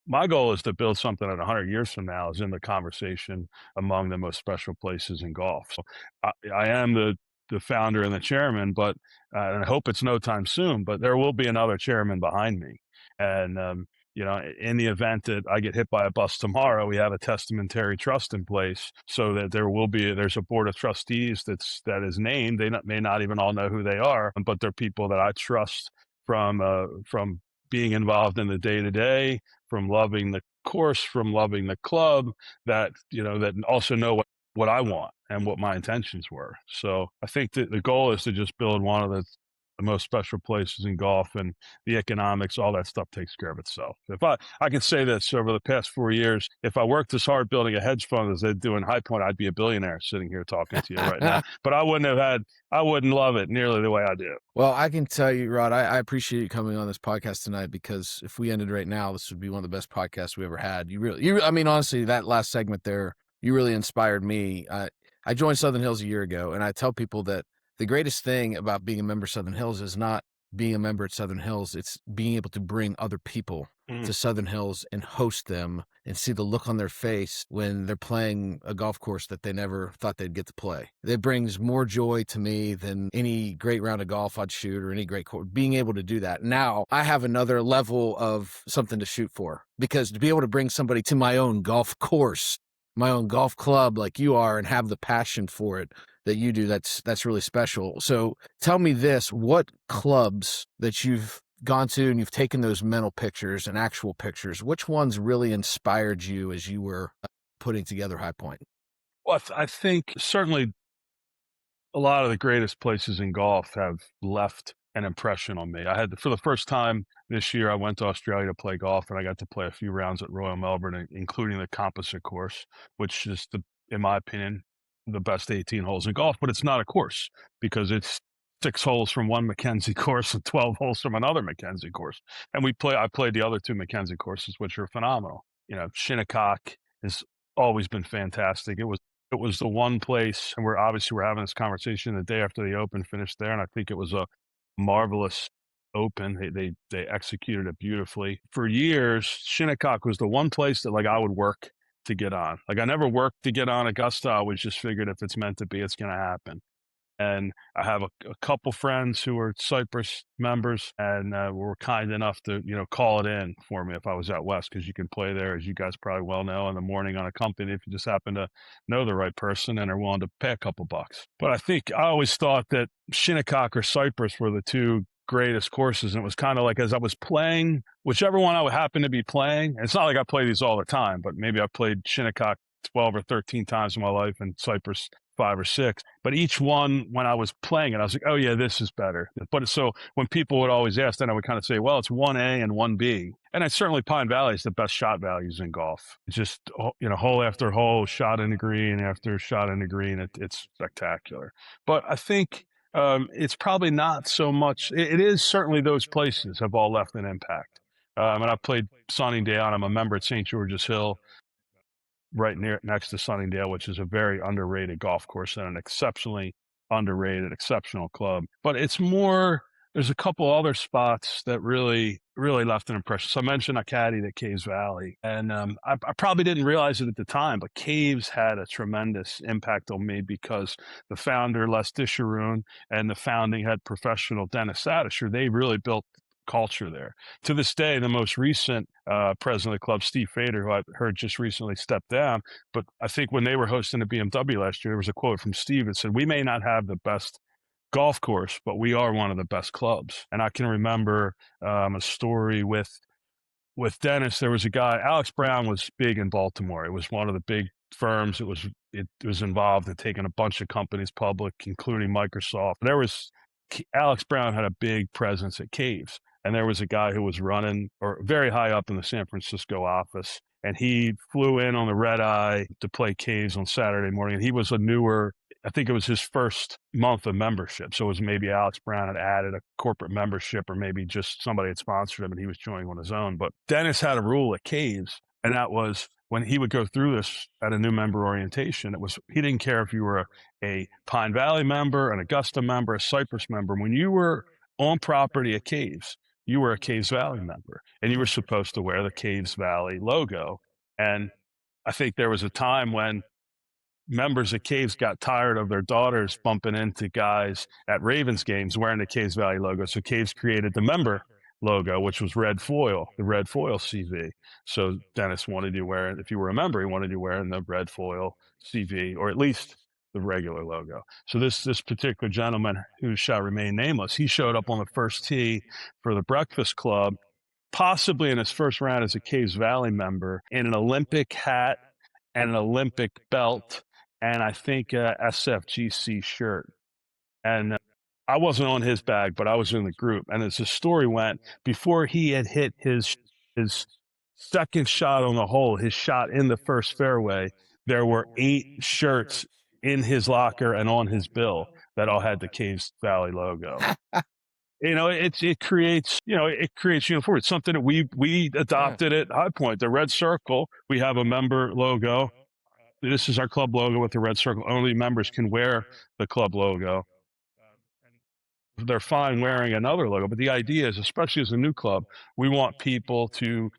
my goal is to build something that 100 years from now is in the conversation among the most special places in golf. So I am the founder and the chairman, but and I hope it's no time soon, but there will be another chairman behind me. And, in the event that I get hit by a bus tomorrow, we have a testamentary trust in place so that there's a board of trustees that is named. They may not even all know who they are, but they're people that I trust from being involved in the day to day, from loving the course, from loving the club, that also know what I want and what my intentions were. So I think that the goal is to just build one of the most special places in golf, and the economics, all that stuff takes care of itself. If I can say this, over the past 4 years, if I worked as hard building a hedge fund as they do in High Point, I'd be a billionaire sitting here talking to you right now. But I wouldn't love it nearly the way I do. Well, I can tell you, Rod, I appreciate you coming on this podcast tonight, because if we ended right now, this would be one of the best podcasts we ever had. I mean, honestly, that last segment there, you really inspired me. I joined Southern Hills a year ago, and I tell people that the greatest thing about being a member of Southern Hills is not being a member at Southern Hills. It's being able to bring other people to Southern Hills and host them and see the look on their face when they're playing a golf course that they never thought they'd get to play. It brings more joy to me than any great round of golf I'd shoot or any great course. Being able to do that. Now I have another level of something to shoot for, because to be able to bring somebody to my own golf course, my own golf club like you are, and have the passion for it that you do, that's really special. So tell me this, what clubs that you've gone to and you've taken those mental pictures and actual pictures, which ones really inspired you as you were putting together High Point? Well, I think certainly a lot of the greatest places in golf have left an impression on me. For the first time this year, I went to Australia to play golf, and I got to play a few rounds at Royal Melbourne, including the composite course, which is, in my opinion, the best 18 holes in golf. But it's not a course, because it's 6 holes from one Mackenzie course and 12 holes from another Mackenzie course. And I played the other 2 Mackenzie courses, which are phenomenal. Shinnecock has always been fantastic. It was the one place, and we're having this conversation the day after the Open finished there, and I think it was a marvelous Open. They executed it beautifully. For years, Shinnecock was the one place that I would work to get on. I never worked to get on Augusta. I always just figured if it's meant to be, it's going to happen. And I have a couple friends who are Cypress members, and were kind enough to, call it in for me if I was out west, because you can play there, as you guys probably well know, in the morning on a company if you just happen to know the right person and are willing to pay a couple bucks. But I always thought that Shinnecock or Cypress were the 2 greatest courses. And it was kind of like, as I was playing, whichever one I would happen to be playing, and it's not like I play these all the time, but maybe I played Shinnecock 12 or 13 times in my life and Cypress 5 or 6, but each one, when I was playing it, I was like, oh yeah, this is better. But so when people would always ask, then I would kind of say, well, it's 1A and 1B. And certainly Pine Valley is the best shot values in golf. It's just, hole after hole, shot in the green after shot in the green. It's spectacular. But I think it's probably not so much. It is certainly those places have all left an impact. And I played Sunningdale, and I'm a member at St. George's Hill, right next to Sunningdale, which is a very underrated golf course and an exceptionally underrated, exceptional club. But there's a couple other spots that really, really left an impression. So I mentioned I caddied at Caves Valley, and I probably didn't realize it at the time, but Caves had a tremendous impact on me, because the founder, Les Disharoon, and the founding head professional, Dennis Sadisher, they really built culture there. To this day, the most recent president of the club, Steve Fader, who I heard just recently stepped down, but I think when they were hosting the BMW last year, there was a quote from Steve that said, "We may not have the best golf course, but we are one of the best clubs." And I can remember a story with Dennis. There was a guy, Alex Brown was big in Baltimore. It was one of the big firms. It was involved in taking a bunch of companies public, including Microsoft. Alex Brown had a big presence at Caves. And there was a guy who was running, or very high up in the San Francisco office, and he flew in on the red eye to play Caves on Saturday morning. And he was I think it was his first month of membership. So it was maybe Alex Brown had added a corporate membership, or maybe just somebody had sponsored him and he was joining on his own. But Dennis had a rule at Caves, and that was, when he would go through this at a new member orientation, he didn't care if you were a Pine Valley member, an Augusta member, a Cypress member. When you were on property at Caves, you were a Caves Valley member, and you were supposed to wear the Caves Valley logo. And I think there was a time when members of Caves got tired of their daughters bumping into guys at Ravens games wearing the Caves Valley logo. So Caves created the member logo, which was red foil, the red foil CV. So Dennis wanted you wearing, if you remember, he wanted you wearing the red foil CV, or at least the regular logo. So this particular gentleman, who shall remain nameless, he showed up on the first tee for the Breakfast Club, possibly in his first round as a Caves Valley member, in an Olympic hat and an Olympic belt, and I think a SFGC shirt. And I wasn't on his bag, but I was in the group. And as the story went, before he had hit his second shot on the hole, his shot in the first fairway, there were 8 shirts in his locker and on his bill that all had the Caves Valley logo. It creates uniformity. It's something that we adopted at High Point. The red circle, we have a member logo. This is our club logo with the red circle. Only members can wear the club logo. They're fine wearing another logo, but the idea is, especially as a new club, we want people to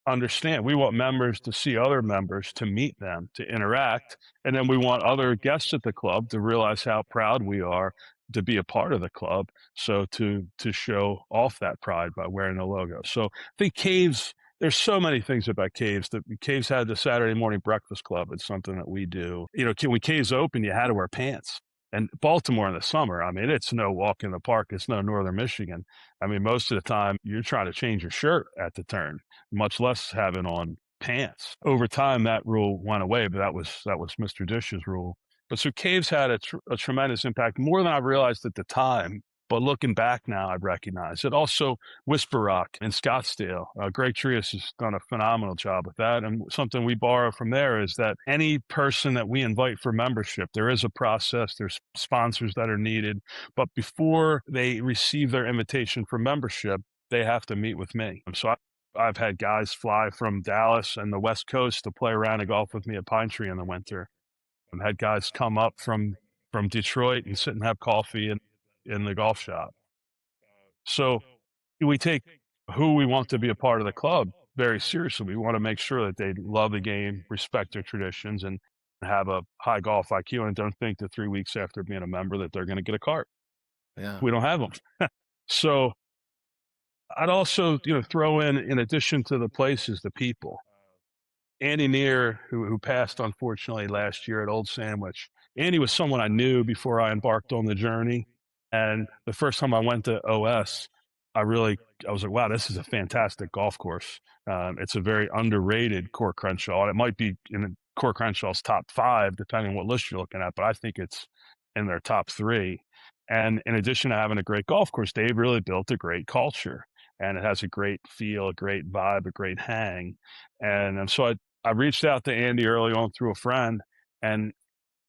understand. We want members to see other members, to meet them, to interact, and then we want other guests at the club to realize how proud we are to be a part of the club. So to show off that pride by wearing the logo. So I think Caves, there's so many things about Caves. That Caves had the Saturday morning breakfast club. It's something that we do. When Caves open, you had to wear pants. And Baltimore in the summer, I mean, it's no walk in the park. It's no Northern Michigan. I mean, most of the time you're trying to change your shirt at the turn, much less having on pants. Over time, that rule went away, but that was Mr. Dish's rule. But so Caves had a tremendous impact, more than I realized at the time. But looking back now, I recognize it. Also, Whisper Rock in Scottsdale. Greg Trias has done a phenomenal job with that. And something we borrow from there is that any person that we invite for membership, there is a process, there's sponsors that are needed. But before they receive their invitation for membership, they have to meet with me. So I've had guys fly from Dallas and the West Coast to play around and golf with me at Pine Tree in the winter. I've had guys come up from Detroit and sit and have coffee in the golf shop. So we take who we want to be a part of the club very seriously. We want to make sure that they love the game, respect their traditions, and have a high golf IQ, and don't think that 3 weeks after being a member that they're going to get a cart. Yeah. We don't have them. So I'd also, throw in addition to the places, the people. Andy Neer, who passed unfortunately last year at Old Sandwich. Andy was someone I knew before I embarked on the journey. And the first time I went to OS, I was like, wow, this is a fantastic golf course. It's a very underrated Core Crenshaw. And it might be in Core Crenshaw's top 5, depending on what list you're looking at, but I think it's in their top 3. And in addition to having a great golf course, they've really built a great culture. And it has a great feel, a great vibe, a great hang. And so I reached out to Andy early on through a friend, and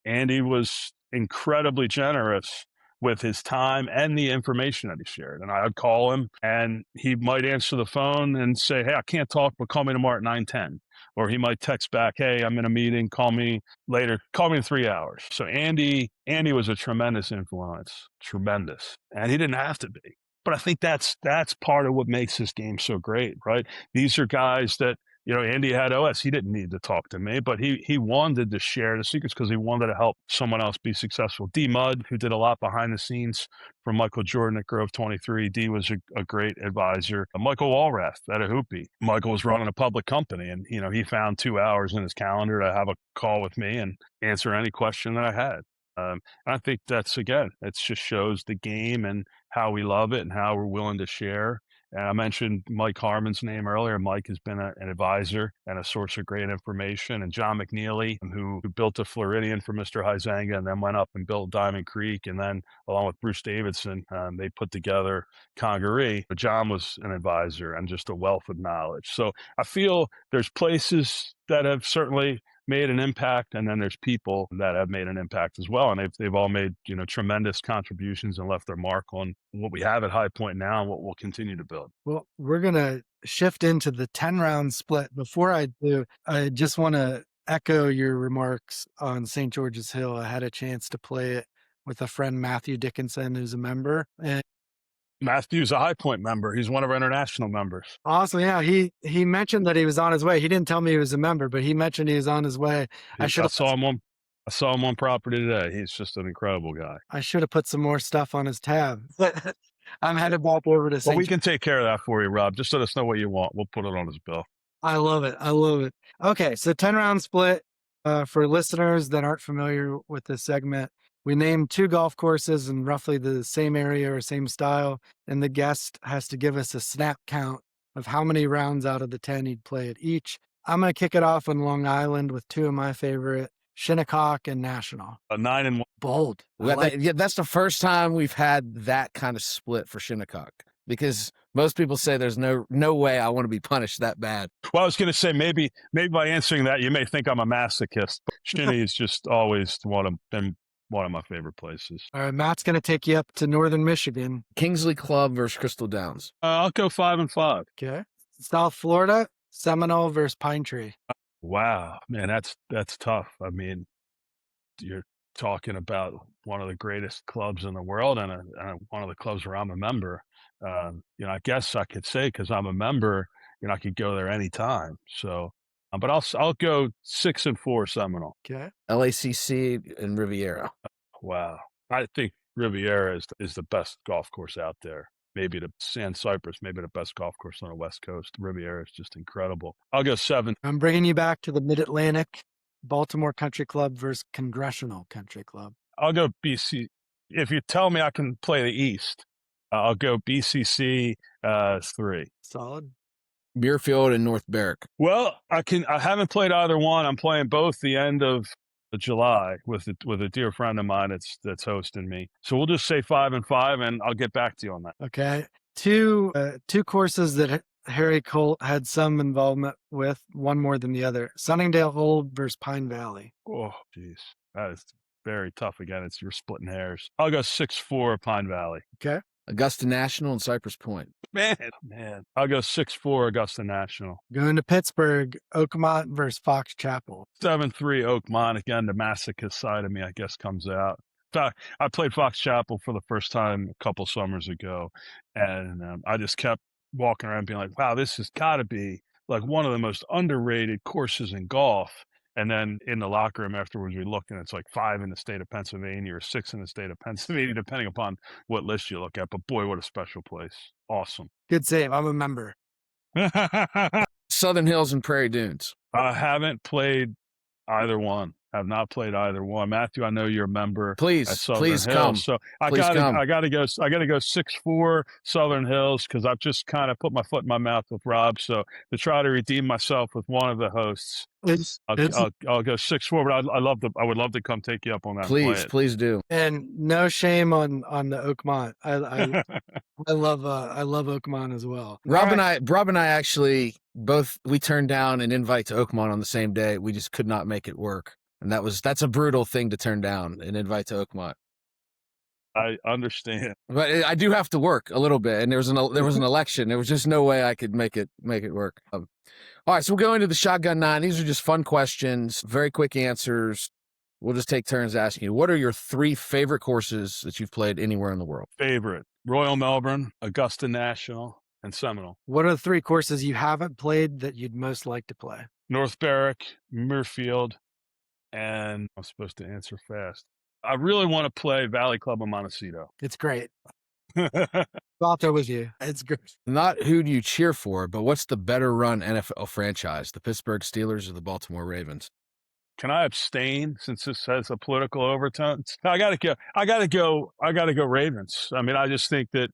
Andy was incredibly generous with his time and the information that he shared. And I'd call him and he might answer the phone and say, hey, I can't talk, but call me tomorrow at 9:10. Or he might text back, hey, I'm in a meeting, call me later, call me in 3 hours. So Andy was a tremendous influence, tremendous. And he didn't have to be. But I think that's part of what makes this game so great, right? These are guys that, Andy had OS. He didn't need to talk to me, but he wanted to share the secrets because he wanted to help someone else be successful. D Mudd, who did a lot behind the scenes for Michael Jordan at Grove 23. D was a great advisor. Michael Walrath at a Hoopie. Michael was running a public company, and he found 2 hours in his calendar to have a call with me and answer any question that I had. And I think that's, again, it just shows the game and how we love it and how we're willing to share. And I mentioned Mike Harmon's name earlier. Mike has been an advisor and a source of great information. And John McNeely, who built a Floridian for Mr. Huizenga and then went up and built Diamond Creek. And then along with Bruce Davidson, they put together Congaree. But John was an advisor and just a wealth of knowledge. So I feel there's places that have certainly made an impact, and then there's people that have made an impact as well, and they've all made tremendous contributions and left their mark on what we have at High Point now and what we'll continue to build. Well, we're gonna shift into the 10-round split. Before I do, I just want to echo your remarks on St. George's Hill. I had a chance to play it with a friend, Matthew Dickinson, who's a member, and Matthew's a High Point member. He's one of our international members. awesome. Yeah, he mentioned that he was on his way. He didn't tell me he was a member, but he mentioned he was on his way. I saw him on property today. He's just an incredible guy. I should have put some more stuff on his tab. I'm headed back over to Well, St. we can take care of that for you, Rob. Just let us know what you want. We'll put it on his bill. I love it. I love it. Okay, so 10-round split. For listeners that aren't familiar with this segment, we name 2 golf courses in roughly the same area or same style, and the guest has to give us a snap count of how many rounds out of the 10 he'd play at each. I'm going to kick it off on Long Island with 2 of my favorite, Shinnecock and National. A 9-1. Bold. Yeah, that's the first time we've had that kind of split for Shinnecock, because most people say there's no way I want to be punished that bad. Well, I was going to say maybe by answering that you may think I'm a masochist. But Shinny is just always been one of my favorite places. All right, Matt's going to take you up to Northern Michigan. Kingsley Club versus Crystal Downs. I'll go 5-5. Okay. South Florida, Seminole versus Pine Tree. Wow, man, that's tough. I mean, you're talking about one of the greatest clubs in the world and one of the clubs where I'm a member. I guess I could say because I'm a member, I could go there anytime. So, but I'll go 6-4 Seminole. Okay. LACC and Riviera. Wow, I think Riviera is the best golf course out there. Maybe the Sand Cypress, maybe the best golf course on the West Coast. Riviera is just incredible. I'll go 7. I'm bringing you back to the Mid-Atlantic, Baltimore Country Club versus Congressional Country Club. I'll go BC. If you tell me I can play the East, I'll go BCC 3. Solid. Muirfield and North Berwick. Well, I haven't played either one. I'm playing both the end of July with a dear friend of mine that's hosting me. So we'll just say 5-5, and I'll get back to you on that. Okay. Two courses that Harry Colt had some involvement with, one more than the other. Sunningdale Old versus Pine Valley. Oh, geez. That is very tough. Again, you're splitting hairs. I'll go 6-4 Pine Valley. Okay. Augusta National and Cypress Point. Man. I'll go 6-4 Augusta National. Going to Pittsburgh, Oakmont versus Fox Chapel. 7-3 Oakmont. Again, the masochist side of me, I guess, comes out. In fact, I played Fox Chapel for the first time a couple summers ago, and I just kept walking around being like, wow, this has got to be like one of the most underrated courses in golf. And then in the locker room afterwards, we looked, and it's like 5 in the state of Pennsylvania or 6 in the state of Pennsylvania, depending upon what list you look at. But boy, what a special place. Awesome. Good save. I'm a member. Southern Hills and Prairie Dunes. I haven't played either one. Have not played either one. Matthew, I know you're a member. Please come. So I Please gotta go 6-4 Southern Hills, because I've just kind of put my foot in my mouth with Rob. So to try to redeem myself with one of the hosts, I'll go 6-4. But I would love to come take you up on that. Please do. And no shame on the Oakmont. I love Oakmont as well. Rob and I actually we turned down an invite to Oakmont on the same day. We just could not make it work. And that's a brutal thing to turn down, an invite to Oakmont. I understand, but I do have to work a little bit, and there was an election. There was just no way I could make it work. All right, so we'll go into the Shotgun 9. These are just fun questions, very quick answers. We'll just take turns asking you. What are your 3 favorite courses that you've played anywhere in the world? Favorite: Royal Melbourne, Augusta National, and Seminole. What are the 3 courses you haven't played that you'd most like to play? North Berwick, Muirfield, and I'm supposed to answer fast. I really want to play Valley Club of Montecito. It's great. I'll throw with you. It's good. Not who do you cheer for, but what's the better run NFL franchise, the Pittsburgh Steelers or the Baltimore Ravens? Can I abstain since this has a political overtone? I gotta go Ravens. I mean, I just think that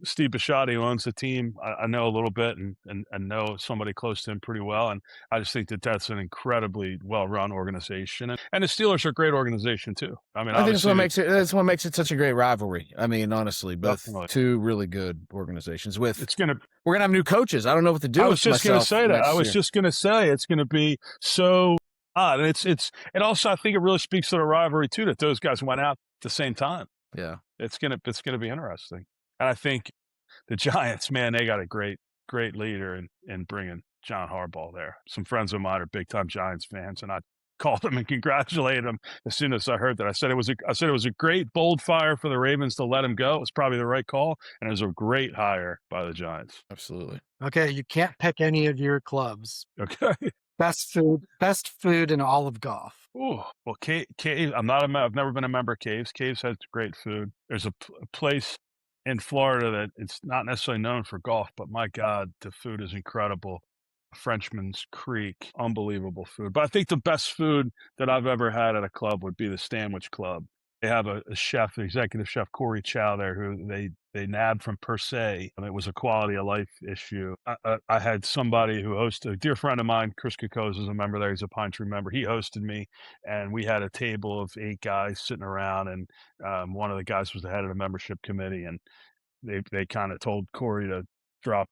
Steve Bisciotti, who owns the team, I know a little bit and know somebody close to him pretty well. And I just think that that's an incredibly well-run organization. And the Steelers are a great organization too. I mean, I think that's what makes it such a great rivalry. I mean, honestly, both definitely. 2 really good organizations. We're gonna have new coaches. I don't know what to do. I was just gonna say that. I was just gonna say it's gonna be so odd. And it also, I think it really speaks to the rivalry too, that those guys went out at the same time. Yeah. It's gonna be interesting. And I think the Giants, man, they got a great leader in bringing John Harbaugh there. Some friends of mine are big time Giants fans, and I called them and congratulated them as soon as I heard that. I said it was a great bold fire for the Ravens to let him go. It was probably the right call, and it was a great hire by the Giants. Absolutely. Okay, you can't pick any of your clubs. Okay. Best food in all of golf. Oh, well, Cave. I've never been a member of Caves. Caves has great food. There's a place in Florida that it's not necessarily known for golf, but my God, the food is incredible. Frenchman's Creek, unbelievable food. But I think the best food that I've ever had at a club would be the Sandwich Club. They have a chef, executive chef Corey Chow there, who they nabbed from Per Se. It was a quality of life issue. I had somebody who hosted, a dear friend of mine, Chris Kikos, is a member there. He's a Pine Tree member. He hosted me, and we had a table of 8 guys sitting around, and one of the guys was the head of the membership committee, and they kind of told Corey to drop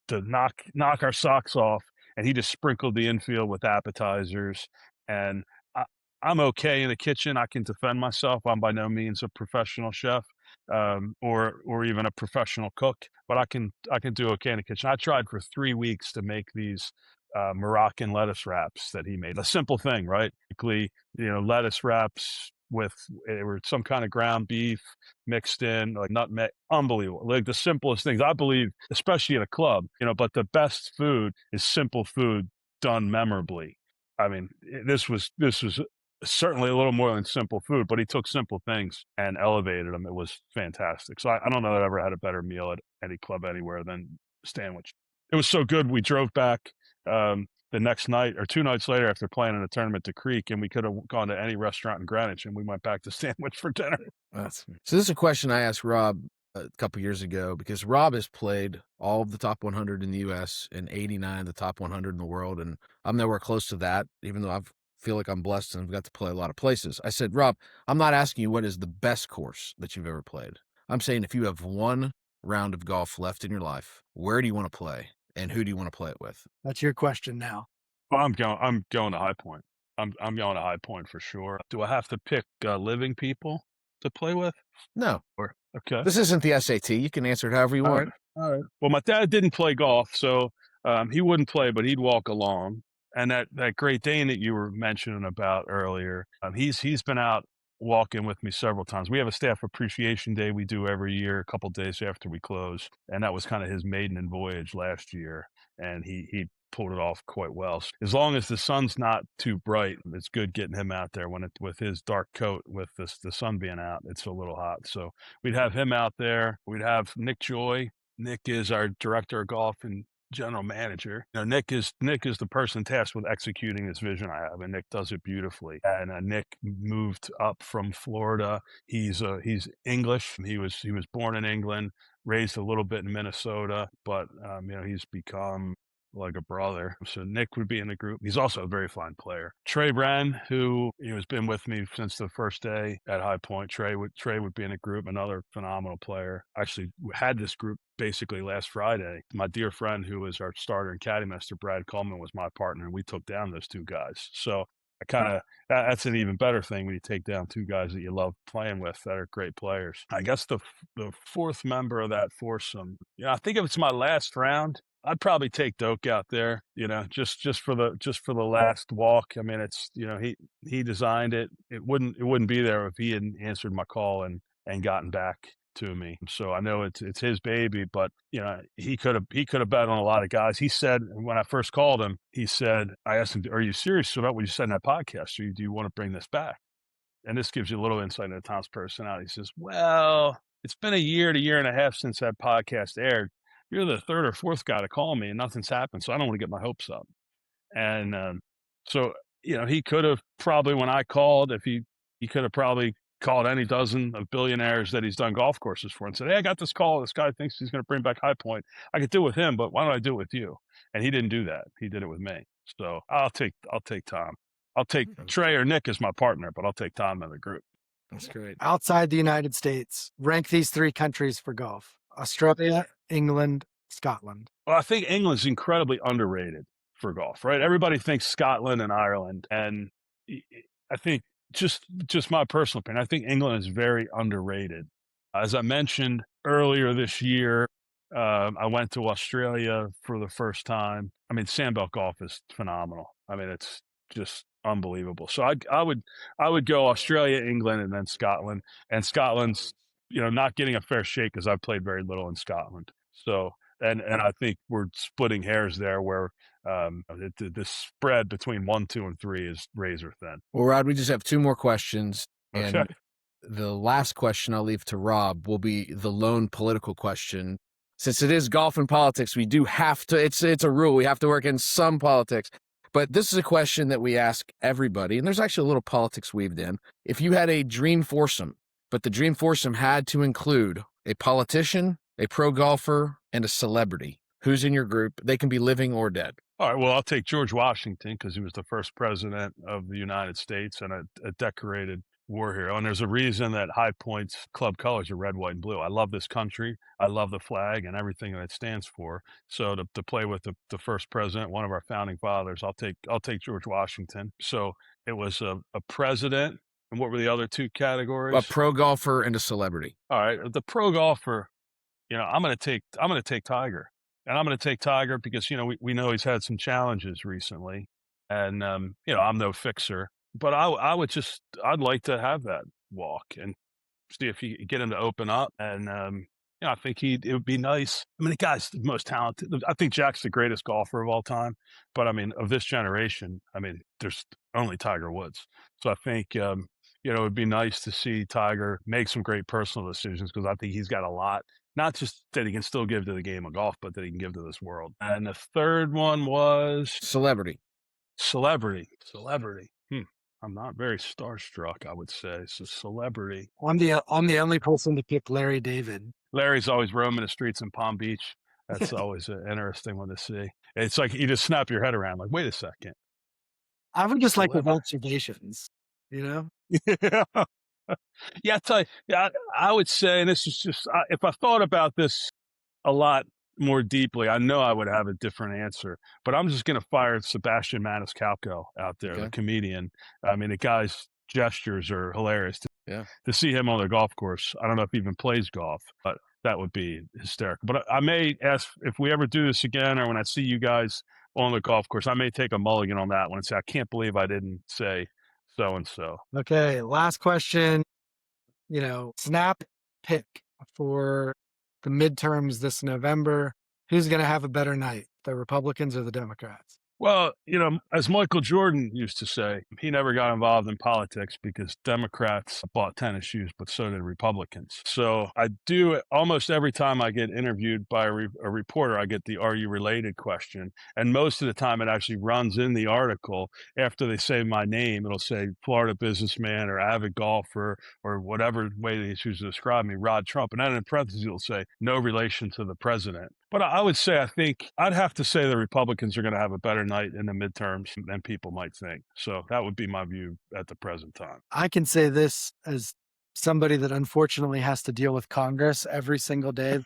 to knock our socks off, and he just sprinkled the infield with appetizers. And I, I'm okay in the kitchen. I can defend myself. I'm by no means a professional chef, or even a professional cook, but I can do okay in the kitchen. I tried for 3 weeks to make these Moroccan lettuce wraps that he made. A simple thing, right? Basically, lettuce wraps with or some kind of ground beef mixed in, like nutmeg. Unbelievable. Like the simplest things, I believe, especially at a club, but the best food is simple food done memorably. I mean, this was certainly a little more than simple food, but he took simple things and elevated them. It was fantastic. So I don't know that I ever had a better meal at any club anywhere than Stanwich. It was so good. We drove back the next night or 2 nights later after playing in a tournament to Creek, and we could have gone to any restaurant in Greenwich, and we went back to Sandwich for dinner. So this is a question I asked Rob a couple years ago, because Rob has played all of the top 100 in the U.S. and 89 of the top 100 in the world, and I'm nowhere close to that, even though I feel like I'm blessed and I've got to play a lot of places. I said, Rob, I'm not asking you what is the best course that you've ever played. I'm saying if you have one round of golf left in your life, where do you want to play, and who do you want to play it with? That's your question now. Well, I'm going to High Point. I'm going to High Point for sure. Do I have to pick living people to play with? No. Or okay. This isn't the SAT. You can answer it however you want. All right. Well, my dad didn't play golf, so he wouldn't play, but he'd walk along. And that Great Dane that you were mentioning about earlier, he's been out walking with me several times. We have a staff appreciation day we do every year, a couple days after we close, and that was kind of his maiden voyage last year, and he pulled it off quite well. As long as the sun's not too bright, it's good getting him out there with his dark coat, with the sun being out. It's a little hot, so we'd have him out there. We'd have Nick Joy. Nick is our director of golf and general manager. Nick is the person tasked with executing this vision I have, and Nick does it beautifully. And Nick moved up from Florida. He's English. He was born in England, raised a little bit in Minnesota, but he's become like a brother. So Nick would be in the group. He's also a very fine player. Trey Bren, who has been with me since the first day at High Point. Trey would be in a group, another phenomenal player. Actually had this group basically last Friday. My dear friend who was our starter and caddy master, Brad Coleman, was my partner, and we took down those 2 guys. So that's an even better thing when you take down 2 guys that you love playing with that are great players. I guess the 4th member of that foursome, I think if it's my last round, I'd probably take Doak out there, just for the last walk. I mean, it's he designed it. It wouldn't be there if he hadn't answered my call and gotten back to me. So I know it's his baby, but he could have bet on a lot of guys. He said when I first called him, I asked him, "Are you serious about what you said in that podcast? Or do you want to bring this back?" And this gives you a little insight into Tom's personality. He says, "Well, it's been a year to year and a half since that podcast aired. You're the 3rd or 4th guy to call me, and nothing's happened. So I don't want to get my hopes up." And so he could have probably, when I called, if he could have probably called any dozen of billionaires that he's done golf courses for and said, "Hey, I got this call. This guy thinks he's going to bring back High Point. I could do it with him, but why don't I do it with you?" And he didn't do that. He did it with me. So I'll take Tom. I'll take Trey or Nick as my partner, but I'll take Tom in the group. That's great. Outside the United States, rank these 3 countries for golf: Australia, England, Scotland. Well, I think England's incredibly underrated for golf, right? Everybody thinks Scotland and Ireland, and I think just my personal opinion, I think England is very underrated. As I mentioned earlier this year, I went to Australia for the first time. I mean, Sandbelt golf is phenomenal. I mean, it's just unbelievable. So I would go Australia, England, and then Scotland. And Scotland's not getting a fair shake because I've played very little in Scotland. So and I think we're splitting hairs there, where the spread between 1, 2, and 3 is razor thin. Well, Rod, we just have 2 more questions, and Okay. the last question I'll leave to Rob will be the lone political question. Since it is golf and politics, we do have to, it's a rule. We have to work in some politics. But this is a question that we ask everybody, and there's actually a little politics weaved in. If you had a dream foursome, but the dream foursome had to include a politician, a pro golfer, and a celebrity, who's in your group? They can be living or dead. All right, well, I'll take George Washington because he was the first president of the United States and a decorated war hero. And there's a reason that High Pointe's club colors are red, white, and blue. I love this country. I love the flag and everything that it stands for. So to play with the first president, one of our founding fathers, I'll take George Washington. So it was a president. And what were the other two categories? A pro golfer and a celebrity. All right, the pro golfer, I'm going to take Tiger. And I'm going to take Tiger because, we know he's had some challenges recently. And, I'm no fixer. But I'd like to have that walk and see if you get him to open up. And, I think it would be nice. I mean, the guy's the most talented. I think Jack's the greatest golfer of all time. But, of this generation, there's only Tiger Woods. So I think, it would be nice to see Tiger make some great personal decisions because I think he's got a lot. Not just that he can still give to the game of golf, but that he can give to this world. And the third one was Celebrity. Celebrity. I'm not very starstruck, I would say. So celebrity. I'm the only person to pick Larry David. Larry's always roaming the streets in Palm Beach. That's always an interesting one to see. It's like you just snap your head around, like, wait a second. I would just like with observations, Yeah. Yeah, I tell you, I would say, and this is just, if I thought about this a lot more deeply, I know I would have a different answer, but I'm just going to fire Sebastian Maniscalco out there, the comedian. The guy's gestures are hilarious. To see him on the golf course, I don't know if he even plays golf, but that would be hysterical. But I may ask if we ever do this again, or when I see you guys on the golf course, I may take a mulligan on that one and say, I can't believe I didn't say so-and-so. Okay, last question. Snap pick for the midterms this November. Who's going to have a better night, the Republicans or the Democrats? Well, as Michael Jordan used to say, he never got involved in politics because Democrats bought tennis shoes, but so did Republicans. So I do almost every time I get interviewed by a reporter, I get the "Are you related?" question. And most of the time it actually runs in the article after they say my name. It'll say Florida businessman or avid golfer or whatever way they choose to describe me, Rod Trump. And then in parentheses, it'll say no relation to the president. But I would say, I think I'd have to say the Republicans are going to have a better night in the midterms than people might think. So that would be my view at the present time. I can say this as somebody that unfortunately has to deal with Congress every single day.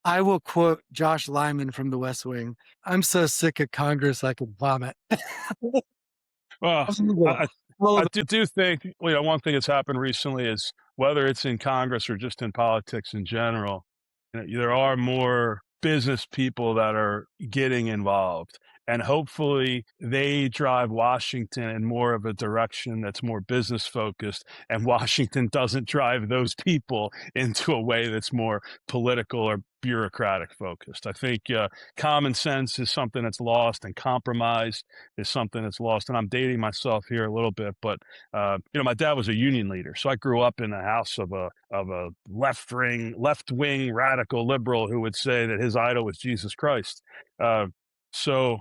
I will quote Josh Lyman from The West Wing. I'm so sick of Congress I could vomit. Well, I do think, one thing that's happened recently is whether it's in Congress or just in politics in general, there are more business people that are getting involved. And hopefully they drive Washington in more of a direction that's more business focused, and Washington doesn't drive those people into a way that's more political or bureaucratic focused. I think common sense is something that's lost, and compromise is something that's lost. And I'm dating myself here a little bit, but my dad was a union leader, so I grew up in the house of a left wing radical liberal who would say that his idol was Jesus Christ. So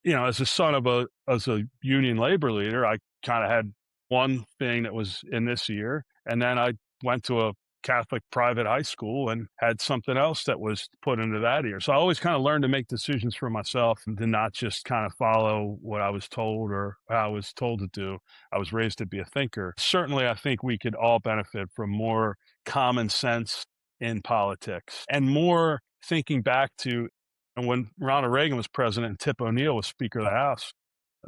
as a son of as a union labor leader, I kind of had one thing that was in this year, and then I went to a Catholic private high school and had something else that was put into that year. So I always kind of learned to make decisions for myself and to not just kind of follow what I was told or how I was told to do. I was raised to be a thinker. Certainly, I think we could all benefit from more common sense in politics and more thinking back to when Ronald Reagan was president and Tip O'Neill was Speaker of the House.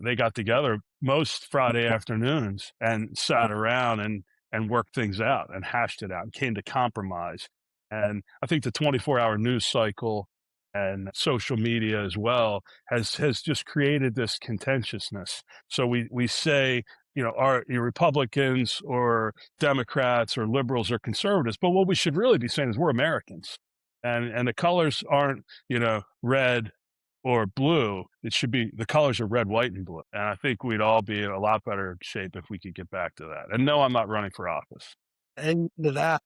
They got together most Friday afternoons and sat around and worked things out and hashed it out and came to compromise. And I think the 24-hour news cycle and social media as well has just created this contentiousness. So we say, are you Republicans or Democrats or liberals or conservatives? But what we should really be saying is we're Americans. And the colors aren't, red, or blue. It should be the colors are red, white, and blue. And I think we'd all be in a lot better shape if we could get back to that. And no, I'm not running for office. And to that,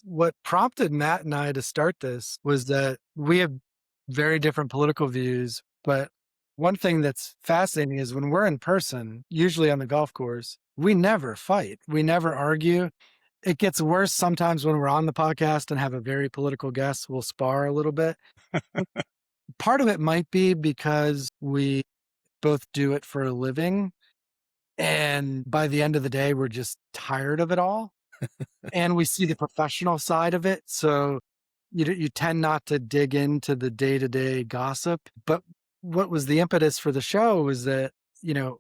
what prompted Matt and I to start this was that we have very different political views. But one thing that's fascinating is when we're in person, usually on the golf course, we never fight. We never argue. It gets worse sometimes when we're on the podcast and have a very political guest. We'll spar a little bit. Part of it might be because we both do it for a living. And by the end of the day, we're just tired of it all. And we see the professional side of it. So you tend not to dig into the day-to-day gossip. But what was the impetus for the show was that,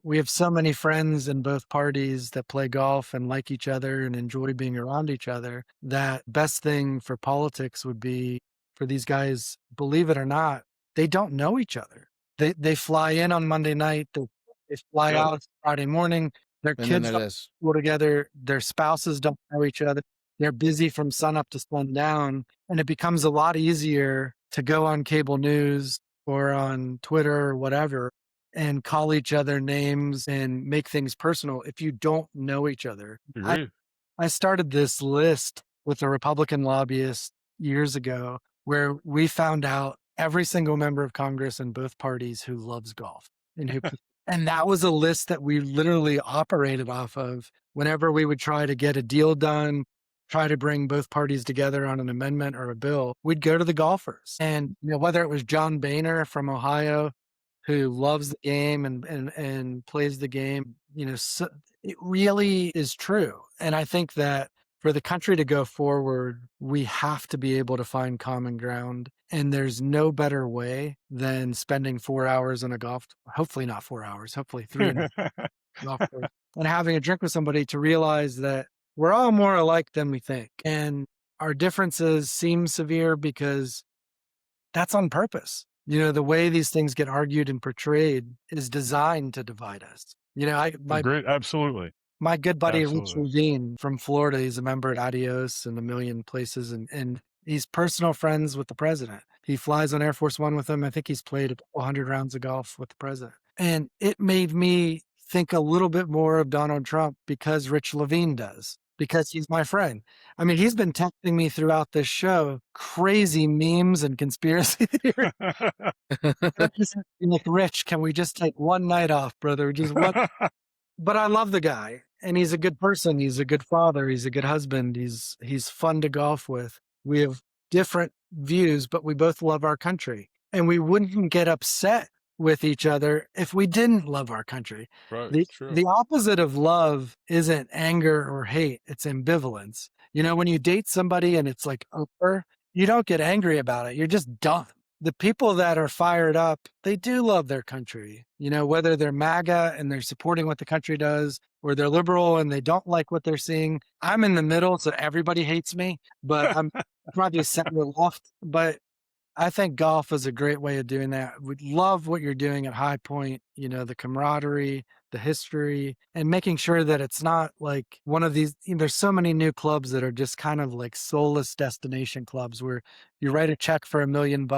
we have so many friends in both parties that play golf and like each other and enjoy being around each other, that best thing for politics would be for these guys, believe it or not, they don't know each other. They fly in on Monday night, they fly out Friday morning, their kids don't go together, their spouses don't know each other. They're busy from sunup to sundown, and it becomes a lot easier to go on cable news or on Twitter or whatever and call each other names and make things personal if you don't know each other. I started this list with a Republican lobbyist years ago where we found out every single member of Congress in both parties who loves golf and who and that was a list that we literally operated off of whenever we would try to get a deal done, try to bring both parties together on an amendment or a bill. We'd go to the golfers. And whether it was John Boehner from Ohio, who loves the game and plays the game, so it really is true. And I think that for the country to go forward, we have to be able to find common ground. And there's no better way than spending 4 hours on hopefully not 4 hours, hopefully 3.5 golf course, and having a drink with somebody to realize that we're all more alike than we think. And our differences seem severe because that's on purpose. The way these things get argued and portrayed is designed to divide us. Absolutely. My good buddy, Rich Levine from Florida, he's a member at Adios and a million places, and he's personal friends with the president. He flies on Air Force One with him. I think he's played 100 rounds of golf with the president. And it made me think a little bit more of Donald Trump because Rich Levine does, because he's my friend. I mean, he's been texting me throughout this show crazy memes and conspiracy theories. Like, Rich, can we just take one night off, brother? Just one. But I love the guy, and he's a good person. He's a good father. He's a good husband. He's fun to golf with. We have different views, but we both love our country, and we wouldn't get upset with each other if we didn't love our country. Right. The opposite of love isn't anger or hate. It's ambivalence. When you date somebody and it's like over, you don't get angry about it. You're just done. The people that are fired up, they do love their country, whether they're MAGA and they're supporting what the country does, or they're liberal and they don't like what they're seeing. I'm in the middle, so everybody hates me, but I'm probably center left. But I think golf is a great way of doing that. We love what you're doing at High Point, the camaraderie, the history, and making sure that it's not like one of these, there's so many new clubs that are just kind of like soulless destination clubs where you write a check for $1 million,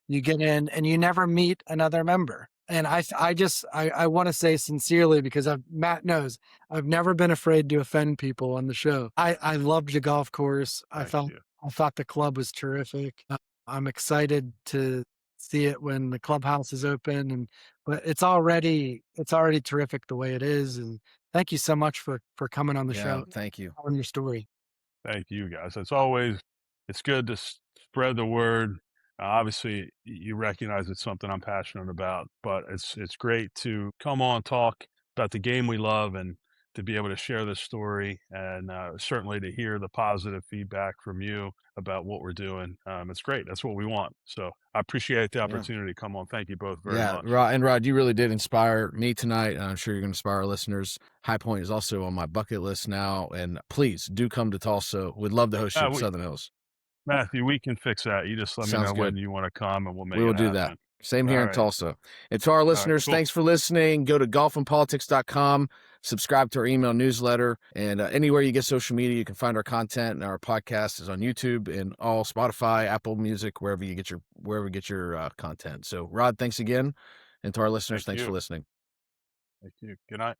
you get in and you never meet another member. And I want to say sincerely, because Matt knows, I've never been afraid to offend people on the show. I loved the golf course. I thought the club was terrific. I'm excited to see it when the clubhouse is open, but it's already terrific the way it is. And thank you so much for coming on the show. Thank you. On your story. Thank you, guys. It's good to spread the word. Obviously, you recognize it's something I'm passionate about, but it's great to come on, talk about the game we love, and to be able to share this story, and certainly to hear the positive feedback from you about what we're doing. It's great. That's what we want. So I appreciate the opportunity to come on. Thank you both very much. Rod, you really did inspire me tonight. And I'm sure you're going to inspire our listeners. High Point is also on my bucket list now. And please do come to Tulsa. We'd love to host you at Southern Hills. Matthew, we can fix that. You just let me know when you want to come, and we'll make it happen. We will do that. Same here All in right. Tulsa. And to our listeners, cool. thanks for listening. Go to golfandpolitics.com, subscribe to our email newsletter, and anywhere you get social media, you can find our content. And our podcast is on YouTube and all Spotify, Apple Music, wherever you get your content. So, Rod, thanks again, and to our listeners, thanks for listening. Thank you. Good night.